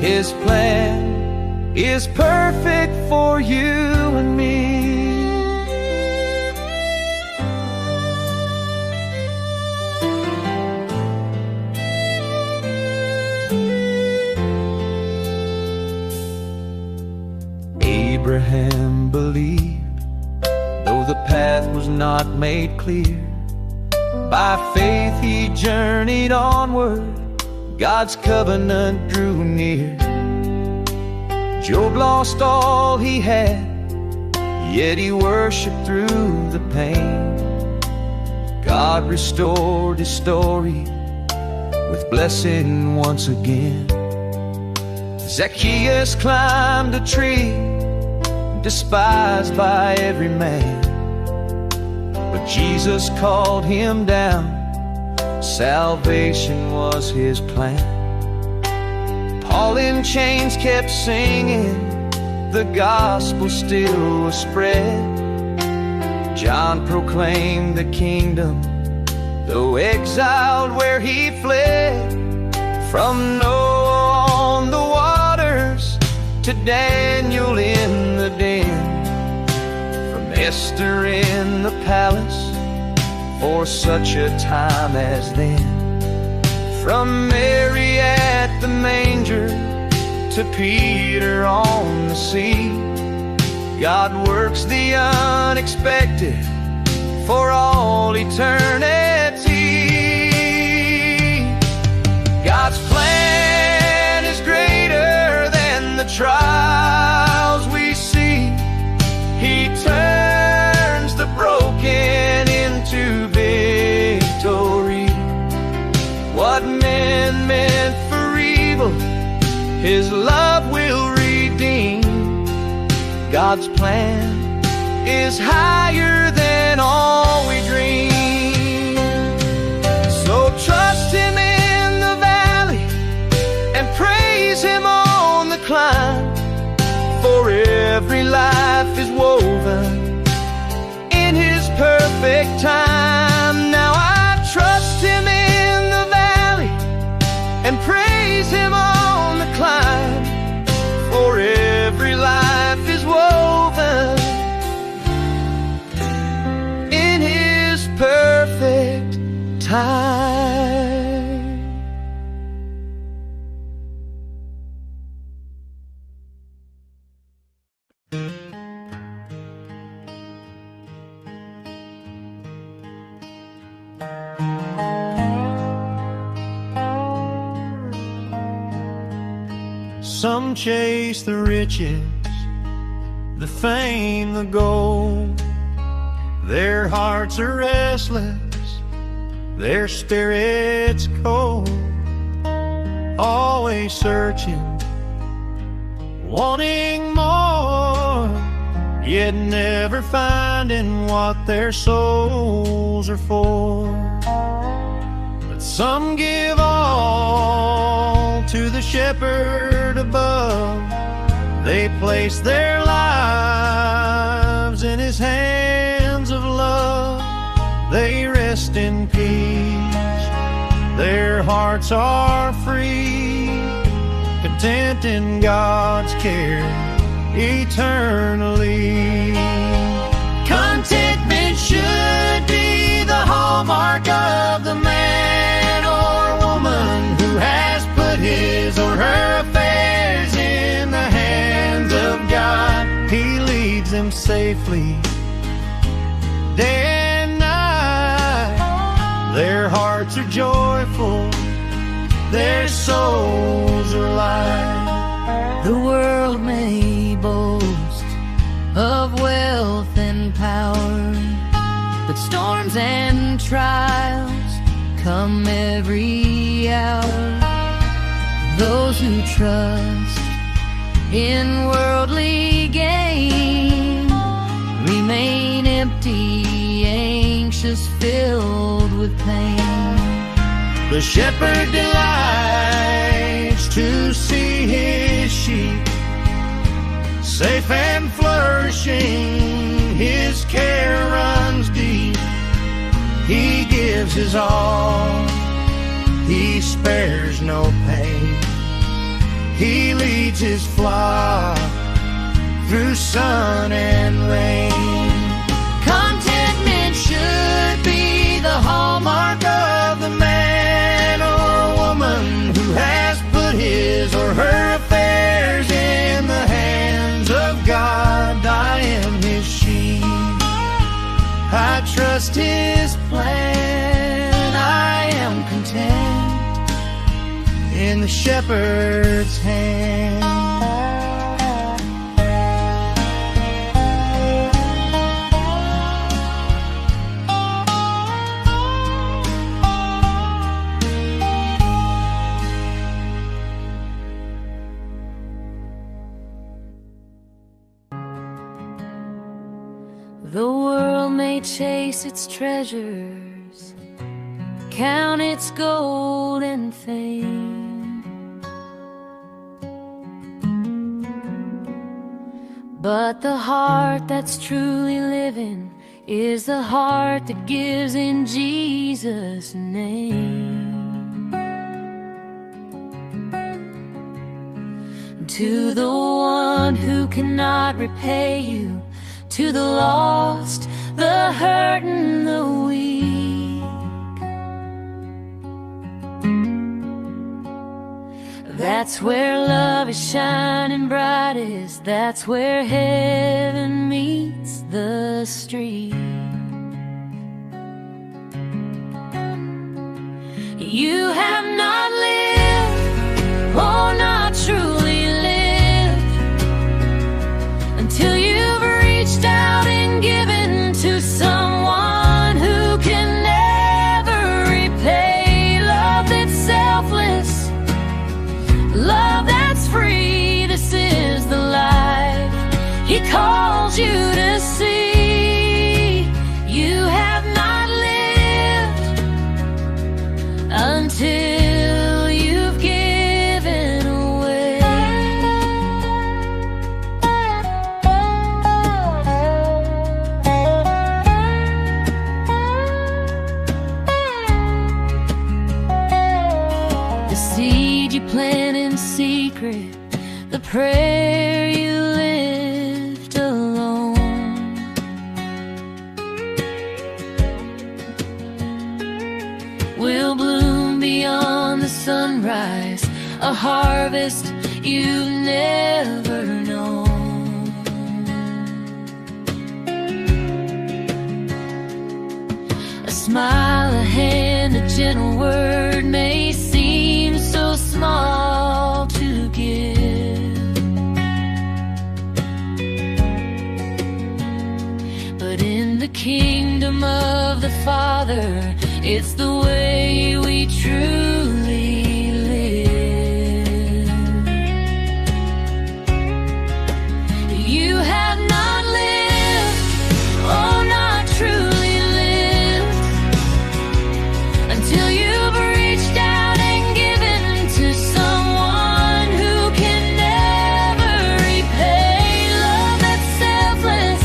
His plan is perfect for you and me. Abraham believed, though the path was not made clear. By faith he journeyed onward, God's covenant drew near. Job lost all he had, yet he worshiped through the pain. God restored his story with blessing once again. Zacchaeus climbed a tree, despised by every man, but Jesus called him down. Salvation was his plan. Paul in chains kept singing, the gospel still was spread. John proclaimed the kingdom, though exiled where he fled. From Noah on the waters to Daniel in the den, from Esther in the palace for such a time as then. From Mary at the manger to Peter on the sea, God works the unexpected for all eternity. God's plan is greater than the trials we see. He turns the broken into victory. What men meant for evil, His love will redeem. God's plan is higher than all we dream. So trust Him in the valley and praise Him on the climb, for every life is woven in His perfect time. Now I trust Him in the valley and praise Him on the climb, for every life is woven in His perfect time. Some chase the riches, the fame, the gold. Their hearts are restless, their spirits cold. Always searching, wanting more, yet never finding what their souls are for. But some give all to the shepherd above. They place their lives in His hands of love. They rest in peace, their hearts are free, content in God's care eternally. Contentment should be the hallmark of the man or woman who has put his or her affairs in the hands of God. He leads them safely day and night. Their hearts are joyful, their souls alive. The world may boast of wealth and power, but storms and trials come every hour. Those who trust in worldly gain remain empty, anxious, filled with pain. The shepherd delights to see his sheep safe and flourishing. His care runs deep. He gives his all. He spares no pain. He leads his flock through sun and rain. Contentment should be the hallmark of the man or woman who has put his or her affairs in the hands of God. I am his sheep. I trust his plan. I am content in the shepherd's hand. The world may chase its treasures, count its gold and fame, but the heart that's truly living is the heart that gives in Jesus' name. To the one who cannot repay you, to the lost, the hurt and the weak, that's where love is shining brightest. That's where heaven meets the street. You have not lived, oh, not truly lived, until you've reached out and given to someone who can never repay. Love that's selfless, love that's free. This is the life He calls you to see. You have not lived until you've given away. The seed you plant in secret, the prayer you lift alone, will bloom beyond the sunrise, a harvest you've never known. A smile, a hand, a gentle word may seem so small to give, but in the kingdom of the Father, it's the way we truly live. You have not lived, oh, not truly lived, until you've reached out and given to someone who can never repay. Love that's selfless,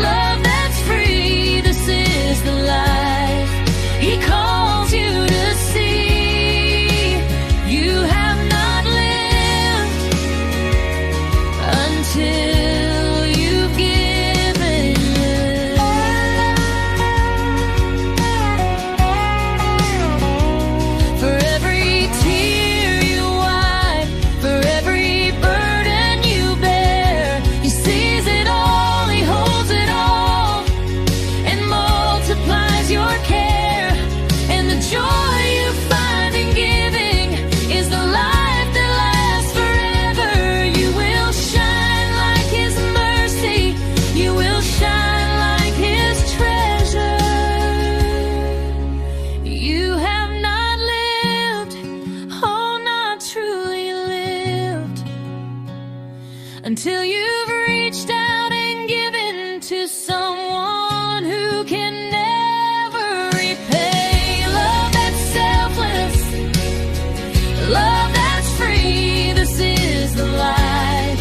love that's free. This is the life until you've reached out and given to someone who can never repay. Love that's selfless, love that's free. This is the life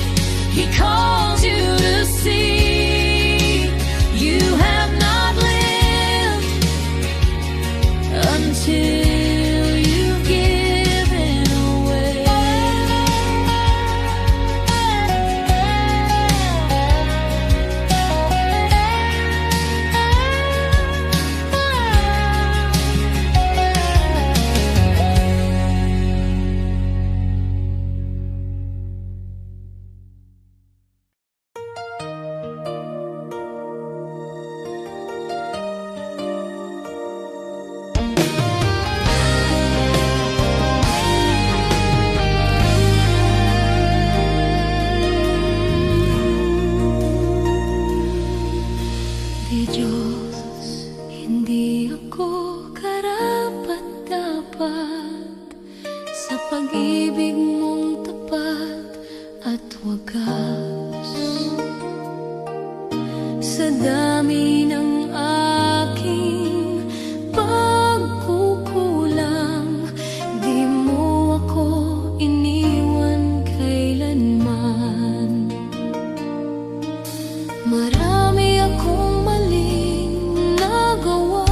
He calls you to see. You have not lived until you've given away. Di Diyos, hindi ako karapat-dapat sa pag-ibig mong tapat at wagas. Sa dami ng aking pagkukulang, di mo ako iniwan kailanman. Marami akong maling nagawa.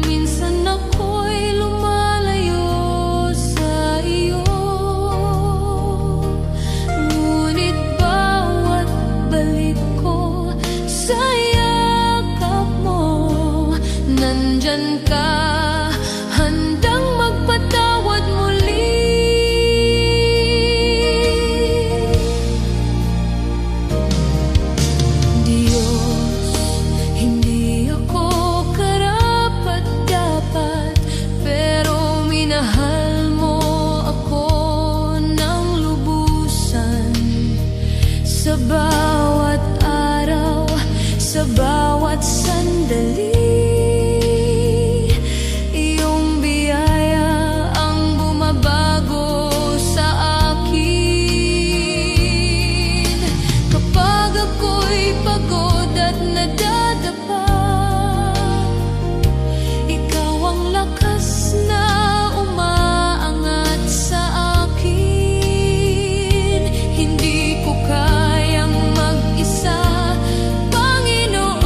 Minsan ako'y lumalayo sa iyo. Ngunit bawat balik ko sa yakap mo, nandyan ka, handang magpatawad muli. Diyos, hindi ako karapat-dapat, pero minahal mo ako ng lubusan. Sa bawat araw, sa bawat sandali, iyong biyaya ang bumabago sa akin. Kapag ako'y pagod at nadadapa, ikaw ang lakas na umaangat sa akin. Hindi ko kayang mag-isa, Panginoon.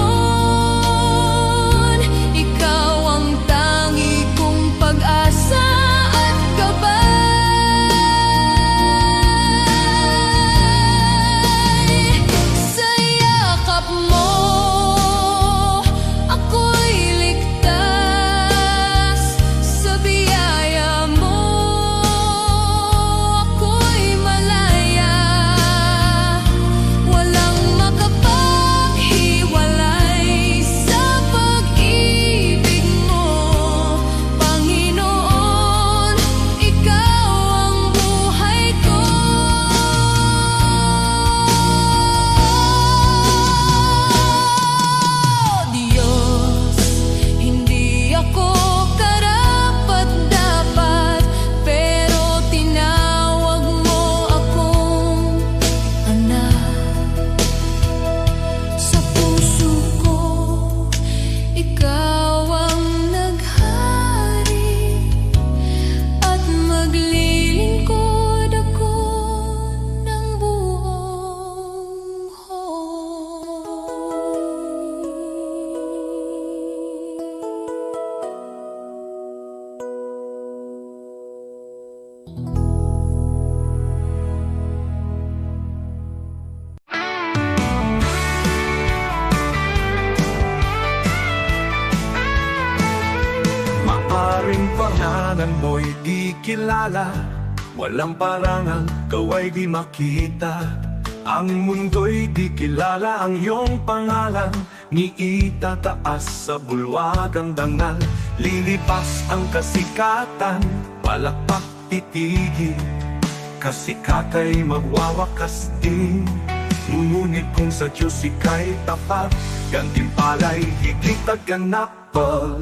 Ikaw ang tangi kong pag-asa at gabay. Sa yakap mo, ako'y ligtas. Sa biyaya mo, ako'y malaya. Walang makapaghiwalay sa pag-ibig mo, Panginoon. Ikaw ang buhay ko. Diyos, hindi ako karapat-dapat, pero tinawag mo akong anak. Sa puso ko, ikaw ang naghari, at maglilingkod ako ng buong Maaring pangalan mo'y di kilala, walang parangal, kaway di makita. Ang mundo'y di kilala ang iyong pangalan, ni itataas sa bulwagang dangal. Lilipas ang kasikatan, palakpak titigil, kasikatay magwawakas din. Ngunit kung sa Diyos ika'y tapat, gantimpala'y higit at ganapal.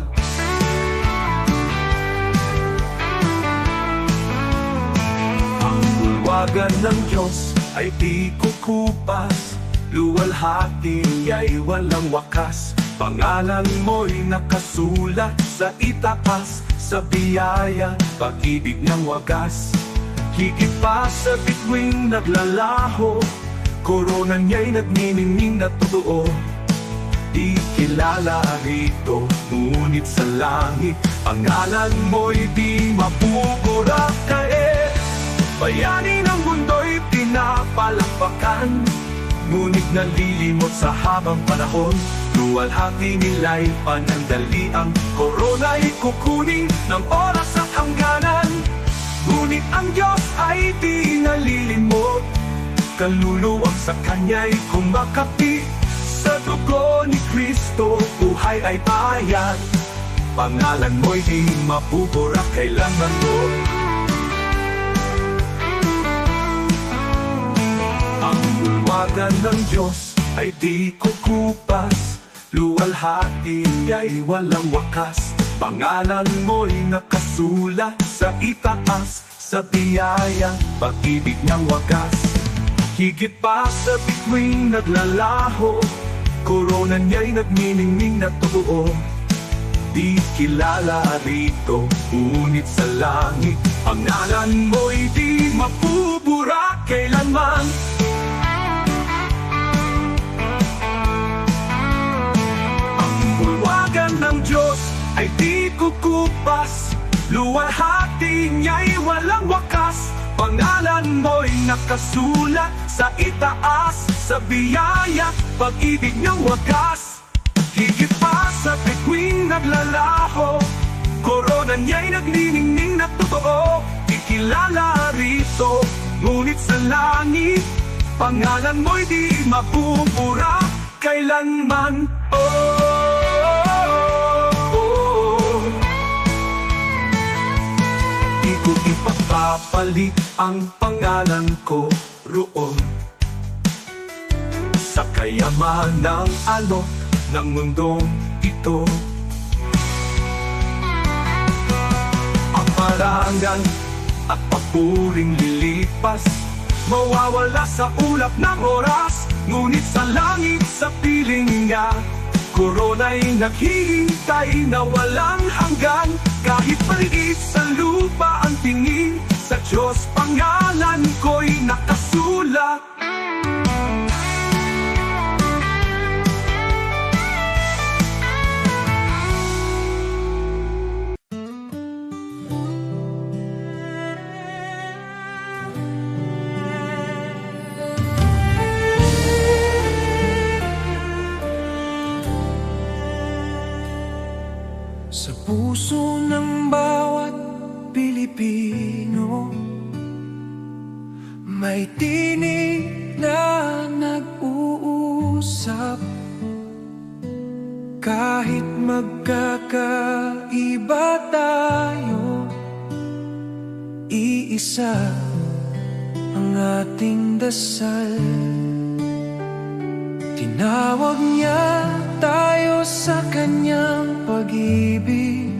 Ang bulwagang bulwagan ng Diyos ay di kukupas, luwalhati niya'y walang wakas. Pangalan mo'y nakasulat sa itaas, sa biyaya, pag-ibig ng wagas. Higit pa sa bituing naglalaho, korona niya'y nagniningning na totoo. Di kilala rito, ngunit sa langit, pangalan mo'y di mapupura. Kaya bayani ng mundo'y pinapalakpakan, ngunit nalilimot sa habang panahon. Luwalhati nila'y panandali, ang korona'y kukunin ng oras at hangganan. Ngunit ang Diyos ay di nalilimot, kaluluwang sa Kanya'y kumakapi. Sa dugo ni Kristo, buhay ay bayad. Pangalan mo'y di mapupura kailanman mo. Ang bulwagan ng Diyos ay di kukupas, luwalhati niya'y walang wakas. Pangalan mo'y nakasulat sa itaas, sa biyaya, pag-ibig ng wagas. Higit pa sa bituing naglalaho, korona niya'y nagniningning na totoo. Di kilala rito, ngunit sa langit, pangalan mo'y di mapupura kailanman. Ang bulwagan ng Diyos ay di kukupas, luwalhati niya'y walang wakas. Pangalan mo'y nakasulat sa itaas, sa biyaya, pag-ibig ng wagas. Higit pa sa bituing naglalaho, korona niya'y nagniningning na totoo. Ikilala rito, ngunit sa langit, pangalan mo'y di mapupura kailanman. Di ko ipapapalit ang pangalan ko roon sa kayaman ng alok ng mundong ito. Ang parangal at papuring lilipas, mawawala sa ulap ng oras. Ngunit sa langit, sa piling niya, korona'y naghihintay na walang hanggan. Kahit maliit sa lupa ang tingin, sa Diyos pangalan ko'y nakasulat. Sa puso ng bawat Pilipino, may tinig na nag-uusap. Kahit magkakaiba tayo, iisa ang ating dasal. Tinawag niya tayo sa kanyang pag-ibig,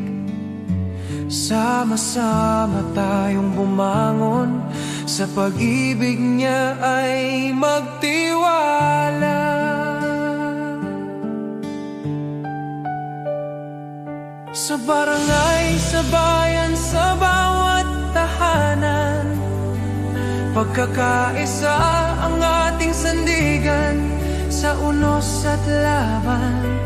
sama-sama tayong bumangon. Sa pag-ibig niya ay magtiwala. Sa barangay, sa bayan, sa bawat tahanan, pagkakaisa ang ating sandigan. Sa unos at laban,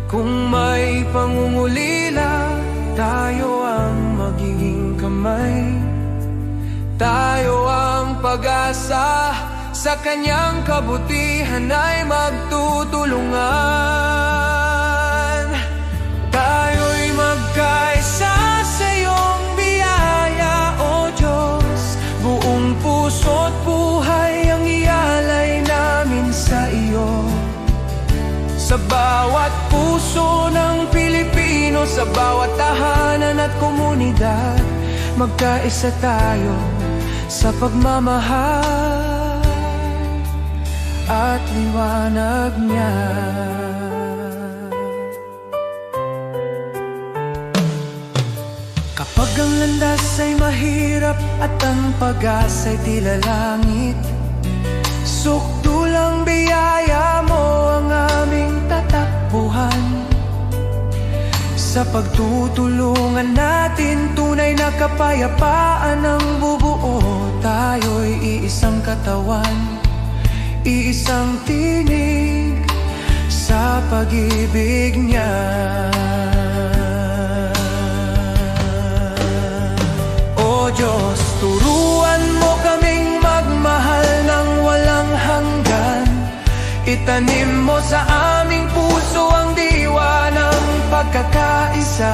kung may pangungulila, tayo ang magiging kamay. Tayo ang pag-asa, sa kanyang kabutihan ay magtutulungan. Tayo'y magkaisa sa iyong biyaya, O Diyos. Buong puso't buhay ang ialay namin sa iyo. Sa bawat puso ng Pilipino, sa bawat tahanan at komunidad, magkaisa tayo sa pagmamahal at liwanag niya. Kapag ang landas ay mahirap hirap at ang pag-asa'y tila langit. Sukdulang biyaya mo ang aming tatakbuhan. Sa pagtutulungan natin, tunay na kapayapaan ang bubuo. Tayo'y iisang katawan, iisang tinig sa pag-ibig niya. O Diyos, turuan mo kaming magmahal ng walang hanggan. Itanim mo sa aming puso ang diwa ng pagkakaisa,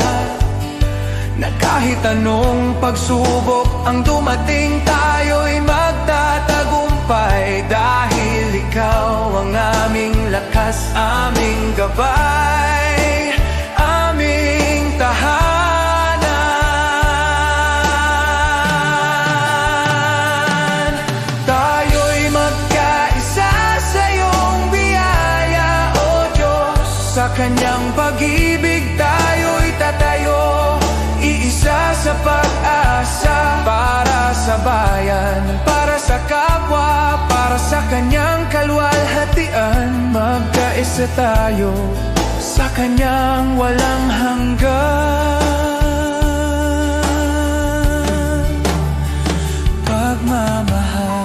na kahit anong pagsubok ang dumating, tayo'y magtatagumpay. Dahil ikaw ang aming lakas, aming gabay, aming tahanan. Tayo'y magkaisa sa iyong biyaya, O Diyos. Sa kanyang pag-ibig tayo'y tatayo, iisa sa pag-asa. Para sa bayan, para sa kapwa, para sa kanyang kaluwalhatian. Magkaisa tayo sa kanyang walang hanggan pagmamahal.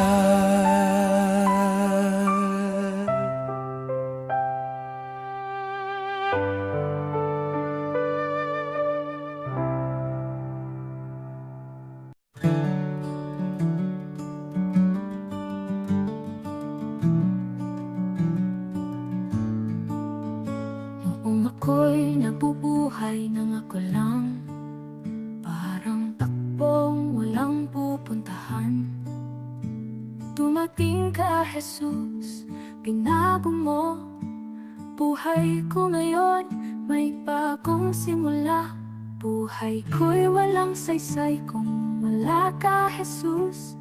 Noong ako'y nabubuhay nang ako lang, parang takbong walang pupuntahan. Dumating ka, Jesus, binago mo buhay ko ngayon, may bagong simula. Buhay ko'y walang saysay kung wala ka, Jesus.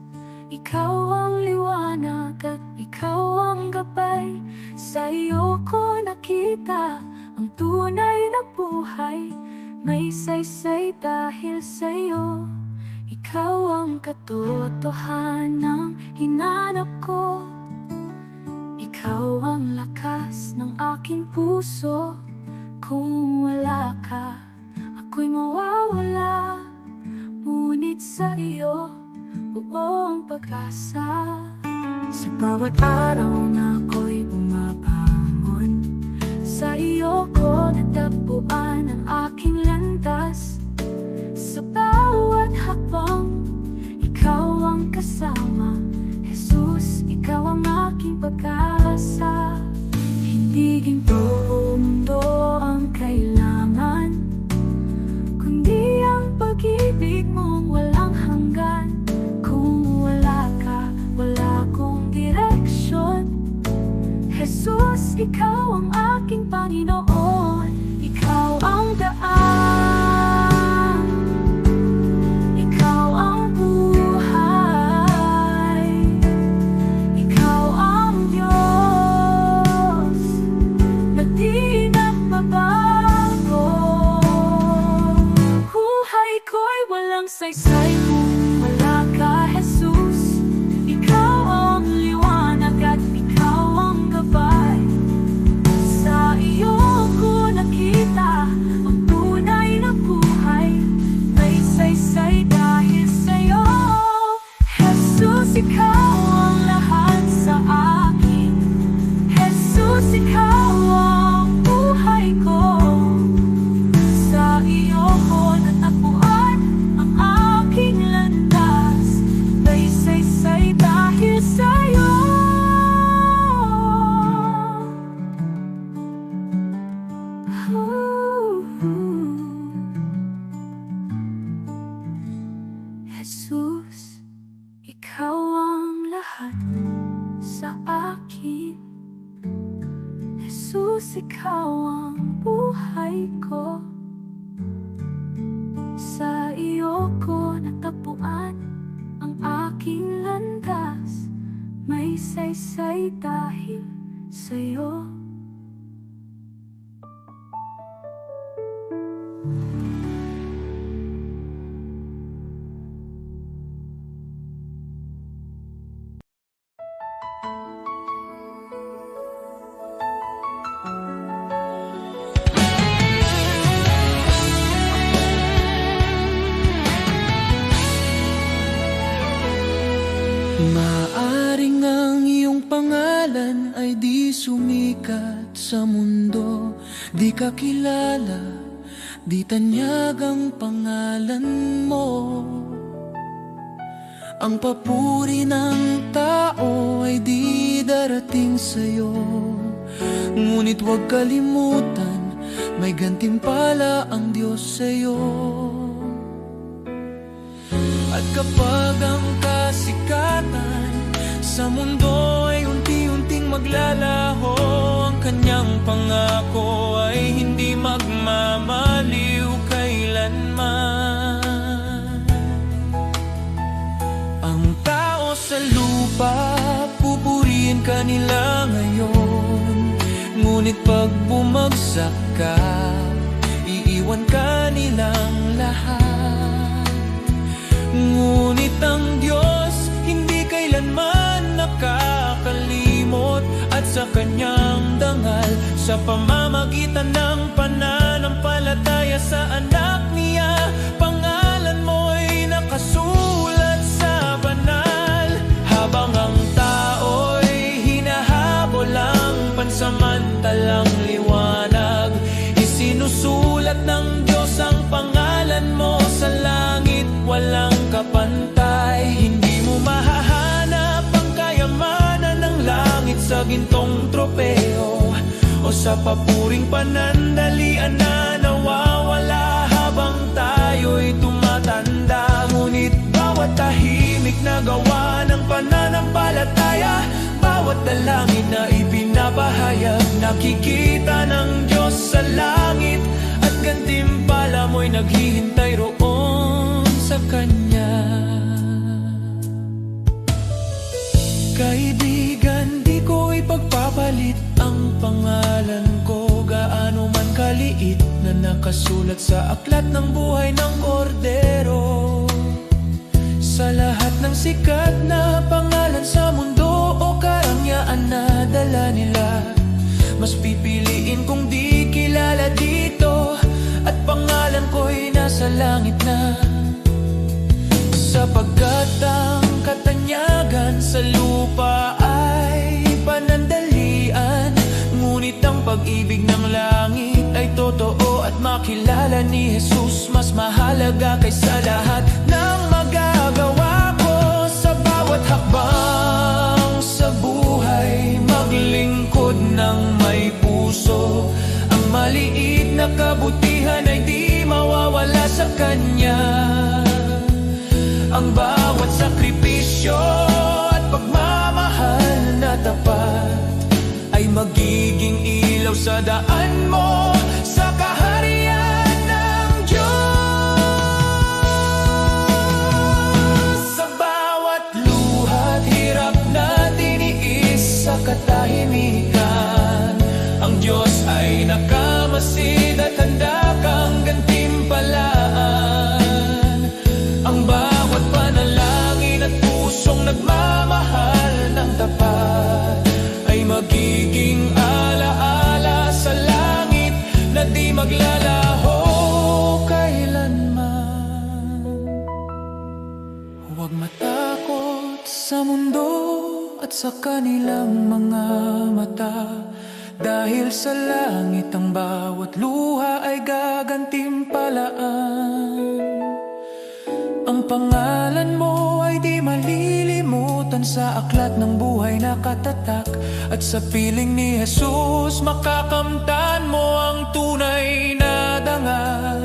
Ikaw ang liwanag at ikaw ang gabay. Sa iyo ko nakita ang tunay na buhay. May saysay dahil sa iyo. Ikaw ang katotohanang hinanap ko. Ikaw ang lakas ng aking puso. Kung wala ka, ako'y mawawala. Ngunit sa iyo, buong pag-asa. Sa bawat araw na ako'y bumabangon, sa iyo ko natagpuan ang aking landas. Sa bawat hakbang, ikaw ang kasama. Jesus, ikaw ang aking pag-asa. Hindi ginto o mundo ang kailangan, kundi ang pag-ibig mong walang hanggan. Kung wala ka, wala akong direksyon. Jesus, ikaw ang aking Panginoon. Ikaw ang daan, ikaw ang buhay, ikaw ang Diyos na di nagbabago. Buhay ko'y walang saysay kung wala ka, Jesus. Ikaw ang liwanag at ikaw ang gabay. Sa iyo ko nakita ang tunay na buhay. May saysay dahil sa iyo, Jesus. Ikaw ang lahat sa akin, Jesus. Ikaw ang buhay ko. Sa iyo ko natagpuan ang aking landas. May saysay dahil sa iyo. Jesus, ikaw ang lahat sa akin. Jesus, ikaw ang buhay ko. Sa iyo ko natagpuan ang aking landas. May saysay dahil sa iyo. Maaring ang iyong pangalan ay di sumikat sa mundo, di ka kilala, di tanyag ang pangalan mo. Ang papuri ng tao ay di darating sa'yo, ngunit huwag kalimutan, may gantimpala ang Diyos sa'yo. At kapag ang kasikatan sa mundo ay unti-unting maglalaho, ang kanyang pangako ay hindi magmamaliw kailanman. Ang tao sa lupa, pupurihin ka nila ngayon, ngunit pag bumagsak ka, iiwan ka nilang lahat. Ngunit ang Diyos hindi kailanman nakakalimot, at sa kanyang dangal, sa pamamagitan ng pananampalataya sa anak niya, pangalan mo'y nakasulat sa banal. Habang ang tao'y hinahabol ang pansamantalang liwanag, isinusulat ng Diyos ang pangalan mo sa langit, walang kapantay. Hindi mo mahahanap ang kayamanan ng langit sa gintong tropeo o sa papuring panandalian na nawawala habang tayo'y tumatanda. Ngunit bawat tahimik na gawa ng pananampalataya, bawat dalangin na ibinabahayag, nakikita ng Diyos sa langit, at gantimpala mo'y naghihintay roon sa Kanya. Kaibigan, di ko ipagpapalit ang pangalan ko, gaano man kaliit, na nakasulat sa aklat ng buhay ng Kordero. Sa lahat ng sikat na pangalan sa mundo o karangyaan na dala nila, mas pipiliin kong di kilala dito, at pangalan ko'y nasa langit na. Sapagkat ang katanyagan sa lupa ay panandalian, ngunit ang pag-ibig ng langit ay totoo, at makilala ni Jesus mas mahalaga kaysa lahat ng magagawa ko. Sa bawat hakbang sa buhay, maglingkod ng may puso, ang maliit na kabutihan ay di mawawala sa Kanya. Ang bawat sakripisyo at pagmamahal na tapat ay magiging ilaw sa daan mo sa kaharian ng Diyos. Sa bawat luha't hirap na tiniis sa katahimikan, ang Diyos ay nakamasid at handa kang gantimpalaan. Ang bawat panalangin at pusong nagmamahal ng tapat ay magiging alaala sa langit na di maglalaho kailanman. Huwag matakot sa mundo at sa kanilang mga mata, dahil sa langit ang bawat luha ay gagantimpalaan. Ang pangalan mo ay di malilimutan sa aklat ng buhay na katatak, at sa piling ni Jesus makakamtan mo ang tunay na dangal.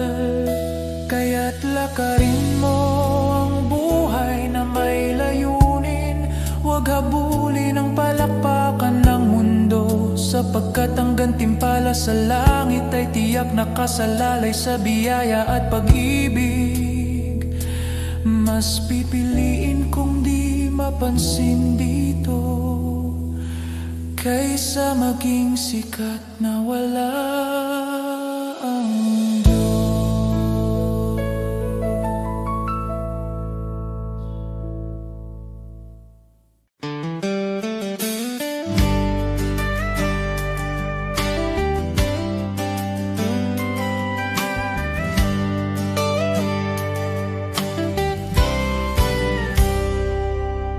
Kaya't lakarin mo ang buhay na may layunin, huwag habulin ang palakpakan ng mundo, sapagkat ang gantimpala sa langit ay tiyak nakasalalay sa biyaya at pag-ibig. Mas pipiliin kong di mapansin dito, kaysa maging sikat na wala ang Diyos.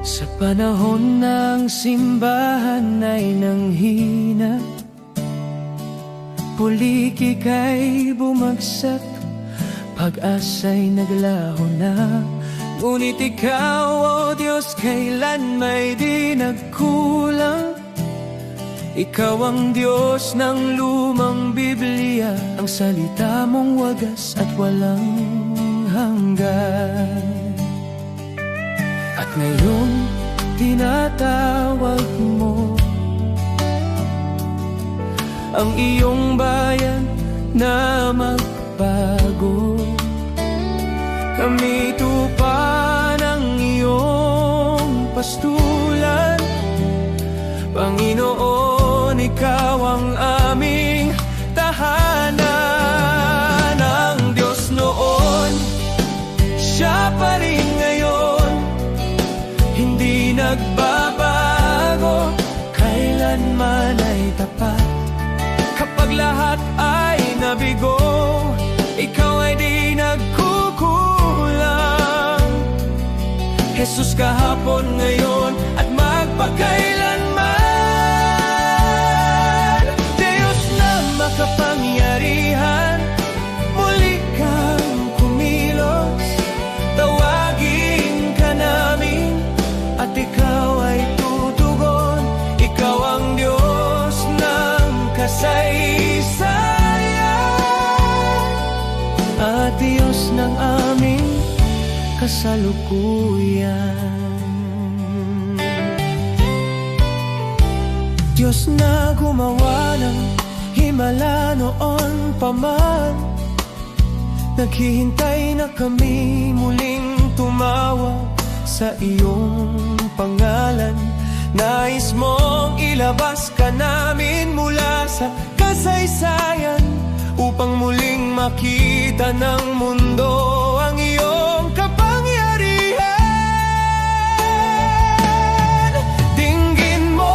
Sa Panahon ng simbahan ay nanghina, pulikika'y bumagsak, pag-asa'y naglaho na. Ngunit ikaw, o Diyos, kailan may di nagkulang. Ikaw ang Diyos ng lumang Biblia, ang salita mong wagas at walang hanggan. At ngayon, tinatawag mo ang iyong bayan na magbago. Kami tupa ng iyong pastulan, Panginoon, ikaw ang aming tahanan. Ang Diyos noon, Siya pa rin ngayon, hindi nagbabago, kailanman ay tapat. Kapag lahat ay nabigo, ikaw ay di nagkukulang. Jesus, kahapon, ngayon at magpakailanman. Diyos na makapangyarihan, muli kang kumilos. Tawagin ka namin at ikaw ay tutugon. Ikaw ang Diyos ng kasaysayan at Diyos ng aming kasalukuyan. Diyos na gumawa ng himala noon pa man, naghihintay na kami muling tumawag sa iyong pangalan. Nais mong ilabas ka namin mula sa kasaysayan, upang muling makita ng mundo ang iyong kapangyarihan. Dinggin mo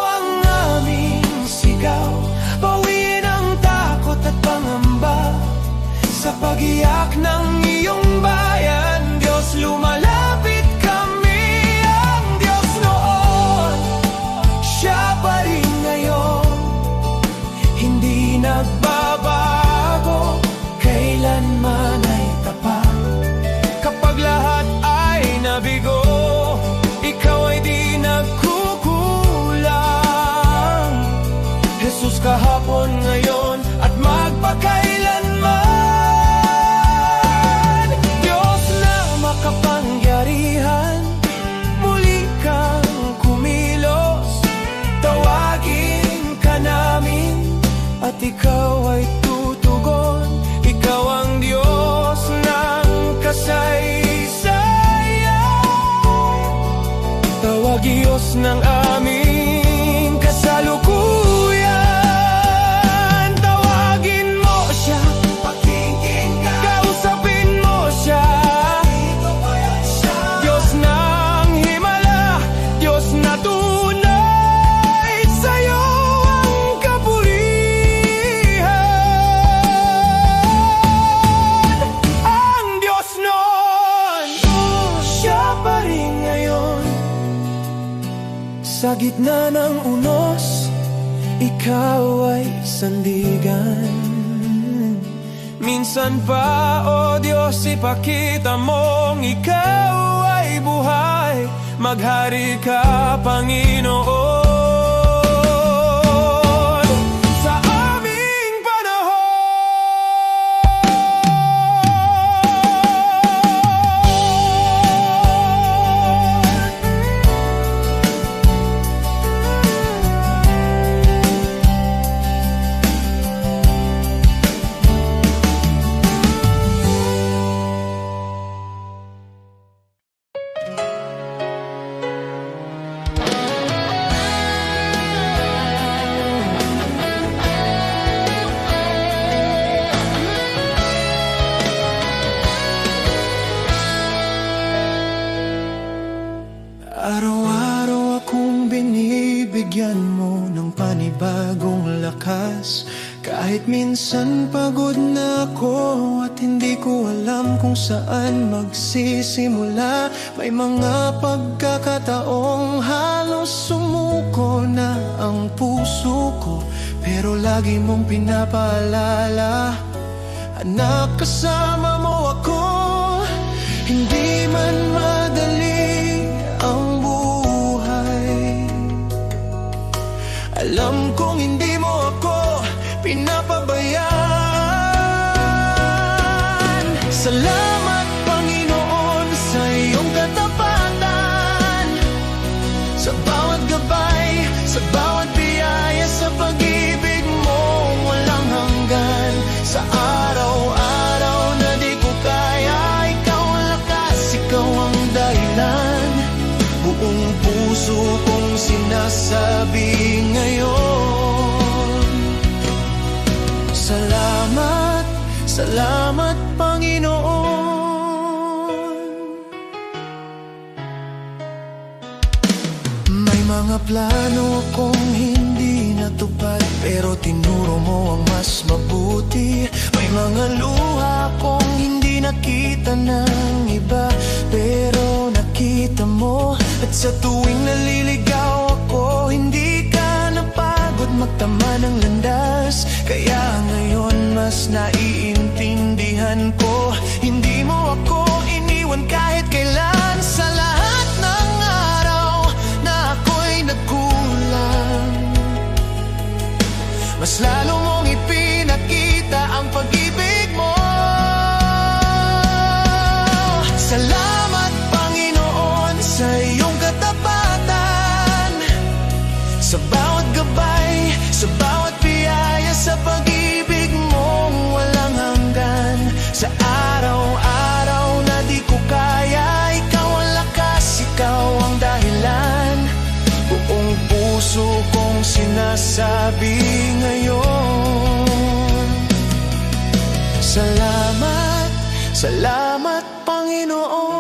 ang aming sigaw, bawiin ang takot at pangamba. Sa pag-iyak ng iyong bayan, Diyos, lumalapit kami. Ang Diyos noon, Siya pa rin ngayon, hindi nagbabago, kailanman ay tapat. Kapag lahat ay nabigo, ikaw ay di nagkukulang. Jesus, kahapon, ngayon at magpakailanman. Diyos na makapangyarihan, muli kang kumilos. Tawagin ka namin at ikaw ay tutugon. Ikaw ang Diyos ng kasaysayan, tawag Diyos ng aming kasalukuyan. Tawagin mo Siya, pakinggan ka, kausapin mo Siya. Diyos ng himala, Diyos na tunay, sa'yo ang kapurihan. Ang Diyos noon, Siya pa rin ngayon. Sa gitna ng unos, ikaw ay sandigan. Minsan pa, o Diyos, ipakita mong ikaw ay buhay. Maghari ka, Panginoon, sa aming panahon. Araw-araw akong binibigyan mo ng panibagong lakas. Kahit minsan pagod na ako at hindi ko alam kung saan magsisimula. May mga pagkakataong halos sumuko na ang puso ko, pero lagi mong pinapaalala, anak, kasama mo ako. Hindi man madali ang buhay, alam kong hindi mo ako pinapabayaan. Salamat, Panginoon, sa iyong katapatan, sa bawat gabay, sa bawat biyaya, sa pag-ibig mo walang hanggan. Sa araw-araw na di ko kaya, ikaw ang lakas, ikaw ang dahilan. Buong puso kong sinasabi ngayon, salamat, salamat, Panginoon. May mga plano akong hindi natupad, pero tinuro mo ang mas mabuti. May mga luha akong hindi nakita ng iba, pero nakita mo. At sa tuwing naliligaw ako, hindi ka napagod magtama ng landas. Kaya ngayon mas naiintindihan ko, hindi mo ako iniwan kahit kailan. Sa lahat ng araw na ako'y nagkulang, mas lalo mong ipinakita ang pag-ibig mo. Salamat, Panginoon, sa iyong katapatan, sa bawat gabay, sa bawat biyaya, sa pag-ibig mo walang hanggan. Sa araw-araw na di ko kaya, ikaw ang lakas, ikaw ang dahilan. Buong puso kong sinasabi ngayon, salamat, salamat, Panginoon.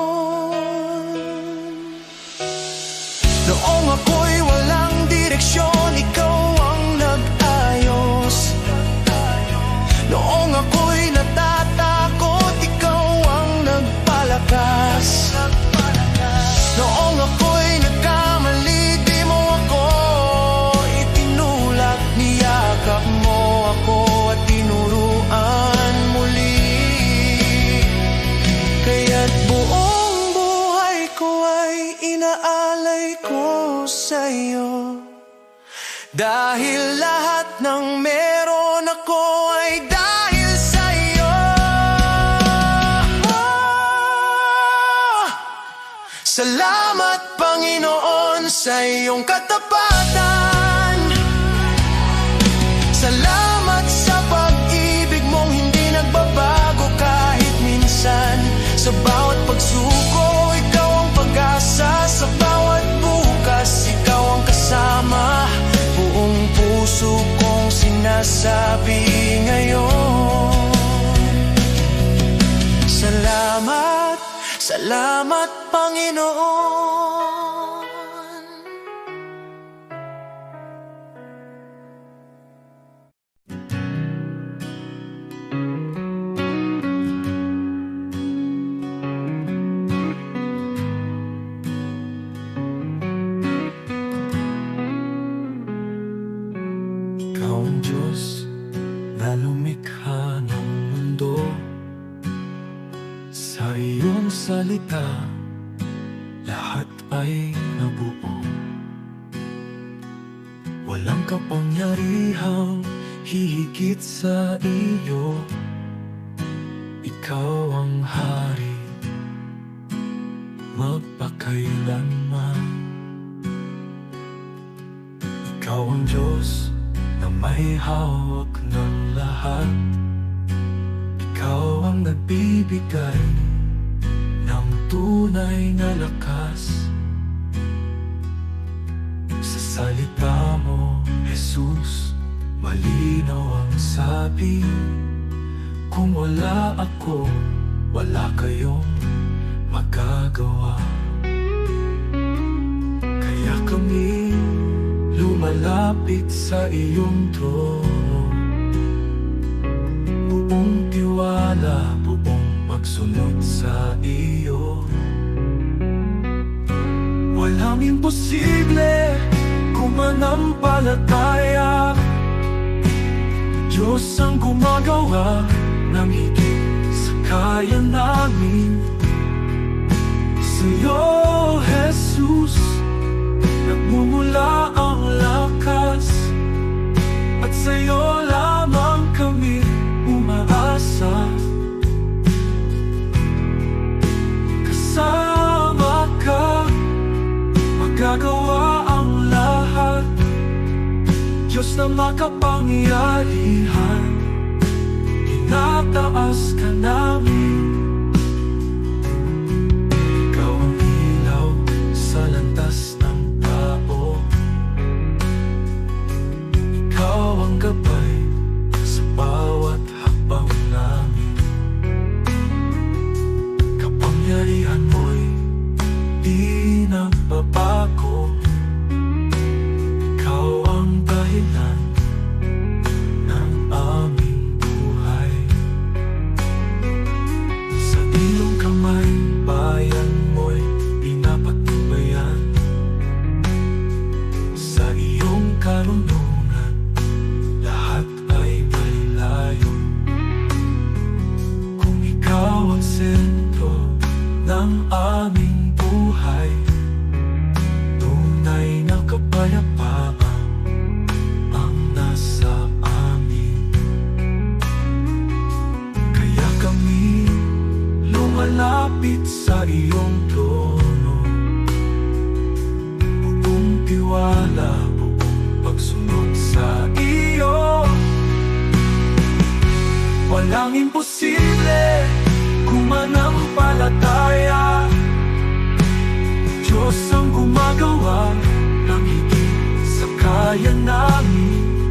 Noong ako'y walang direksyon, ikaw ang nag-ayos. Noong ako'y natatakot, ikaw ang nagpalakas. Noong ako'y nagkamali, di mo ako itinulak. Niyakap mo ako at tinuruan muli. Kaya't buong buhay ko ay inaalay ko sa'yo, dahil lahat ng meron ako ay dahil sa'yo. Salamat, Panginoon, sa iyong katapatan. Salamat sa pag-ibig mong hindi nagbabago kahit minsan. Sa bawat pagsuko, ikaw ang pag-asa. Sa bawat bukas, ikaw ang kasama. Buong puso kong sinasabi ngayon, salamat, salamat, Panginoon. Ikaw ang Diyos na lumikha ng mundo. Sa iyong salita, lahat ay nabuo. Walang kapangyarihang hihigit sa iyo. Ikaw ang hari magpakailanman. Ikaw ang Diyos na may hawak ng lahat. Ikaw ang nagbibigay ng tunay na lakas. Sa salita mo, Jesus, malinaw ang sabi, kung wala ako, wala kayong magagawa. Kaya kami lumalapit sa iyong trono, magtitiwala, buong pagsunod sa iyo. Walang imposible kung manampalataya. Diyos ang gumagawa ng higit sa kaya namin. Sa'yo, Jesus, nagmumula ang lakas, at sa'yo lamang kami umaasa. Kasama ka, magagawa ang lahat. Diyos na makapangyarihan, tinataas ka namin. Ikaw ang ilaw sa landas ng tao. Ikaw ang gabay sa bawat hakbang namin. Kapangyarihan mo'y di nagbabago. Ikaw ang dahilan ng aming buhay. Sa iyong kamay, bayan mo'y pinapatubayan. Sa iyong karunungan, lahat ay may layo. Kung ikaw ang sentro ng aming buhay, tunay na kapayapaan ang nasa amin. Kaya kami lumalapit sa iyong trono, buong tiwala, buong pagsunod sa iyo. Walang imposible kung manampalataya. Diyos ang gumagawa ng higit sa kaya namin.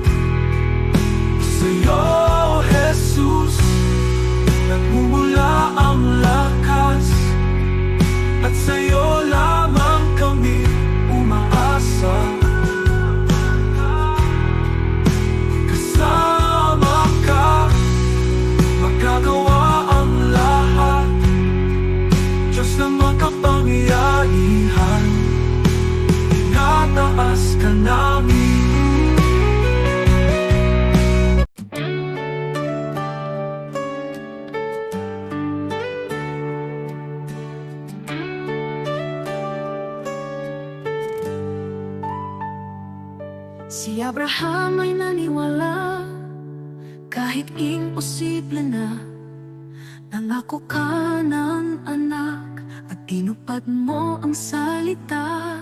Sa'yo, Jesus, nagmumula ang lakas, at sa'yo lamang kami umaasa. Kasama ka, magagawa ang lahat. Diyos na makapangyarihan, tinataas ka namin. Si Abraham ay naniwala, kahit imposible na. Nangako ka ng anak, at tinupad mo ang salita.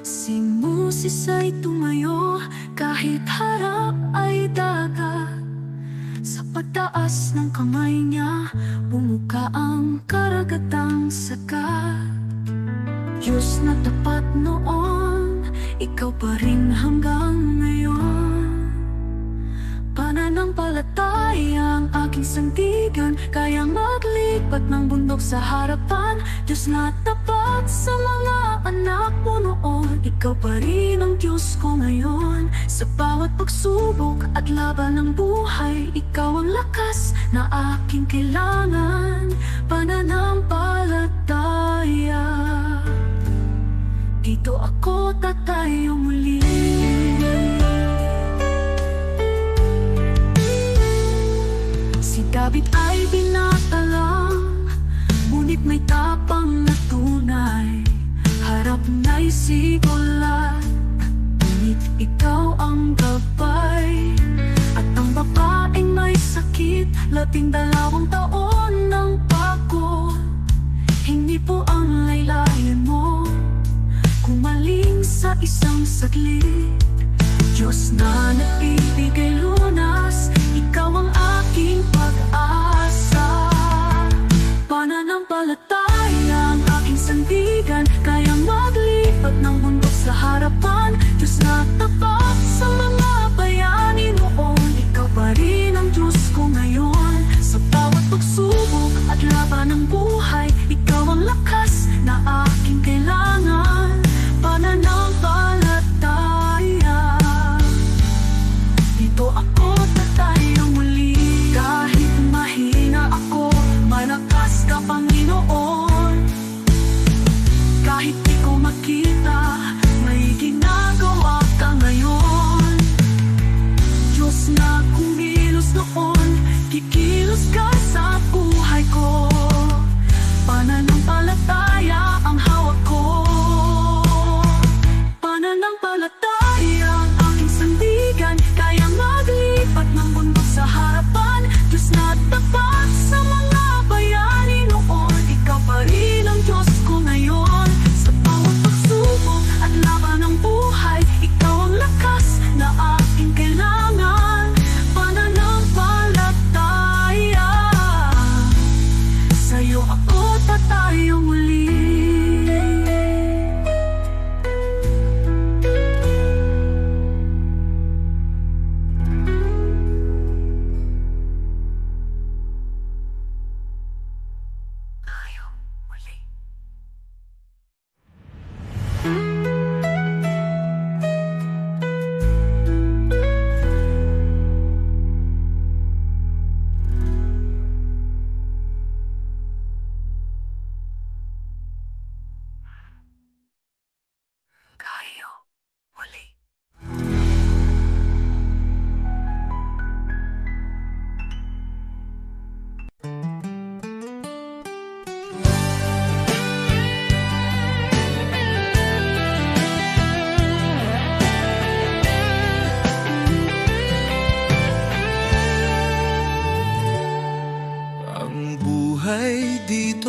Si Moses ay tumayo, kahit harap ay dagat. Sa pagtaas ng kamay niya, bumuka ang karagatang sagat. Diyos na tapat noon, ikaw pa rin hanggang ngayon. Pananampalataya ang aking sandigan, kaya maglipat ng bundok sa harapan. Diyos na tapat sa mga anak mo noon, ikaw pa rin ang Diyos ko ngayon. Sa bawat pagsubok at laban ng buhay, ikaw ang lakas na aking kailangan. Pananampalataya, dito ako tatayo muli. Si David ay binata lang, ngunit may tapang na tunay. Harap na'y sigulat, ngunit ikaw ang gabay. At ang babaeng may sakit, 12 taon ng pagod. Hindi po ang laylayan mo, kumaling sa isang saglit. Diyos na nagbibigay lunas, ikaw ang aking pag-asa. Pananampalataya ang aking sandigan, kaya maglipat ng bundok sa harapan. Diyos na tapat sa mga bayani noon, ikaw pa rin ang Diyos ko ngayon. Sa bawat pagsubok at laban ng buhay, ikaw ang lakas na aking kailangan. Pananampalataya, dito ako tatayo muli. Kahit mahina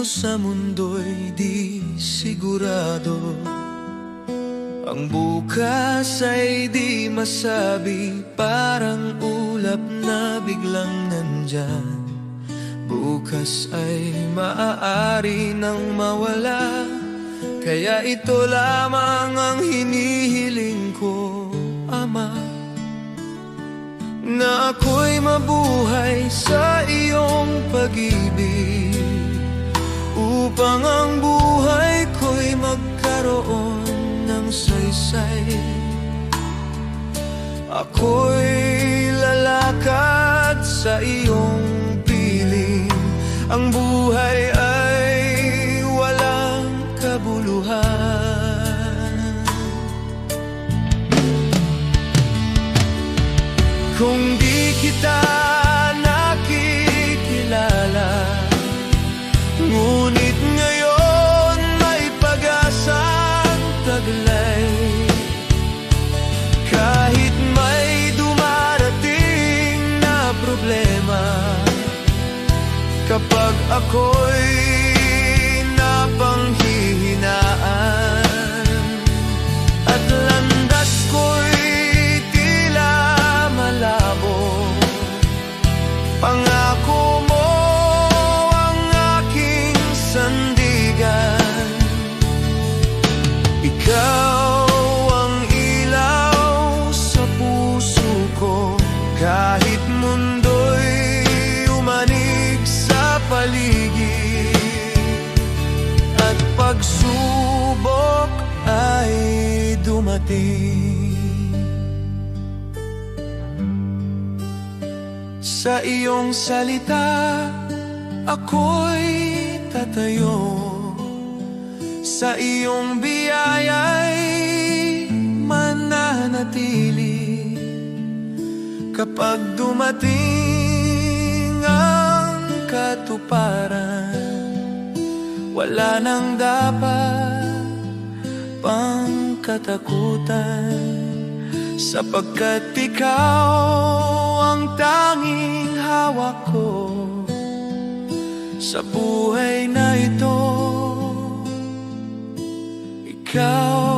sa mundo'y di sigurado. Ang bukas ay di masabi, parang ulap na biglang nandyan. Bukas ay maaari nang mawala, kaya ito lamang ang hinihiling ko, Ama, na ako'y mabuhay sa iyong pag-ibig, upang ang buhay ko'y magkaroon ng saysay. Ako'y lalakad sa iyong piling, ang buhay ay walang kabuluhan. Kung di kita nakikilala, ngunit ngayon may pag-asang taglay. Kahit may dumarating na problema, kapag ako'y napanghihinaan at landas ko'y tila malabo, pangako mo ang aking sandigan. Ikaw ang ilaw sa puso ko, kahit mundo'y umanig sa paligid at pagsubok ay dumating. Sa iyong salita ako'y tatayo, sa iyong biyaya'y mananatili. Kapag dumating ang katuparan, wala nang dapat pang katakutan, sapagkat ikaw ang tanging hawak ko sa buhay na ito. Ikaw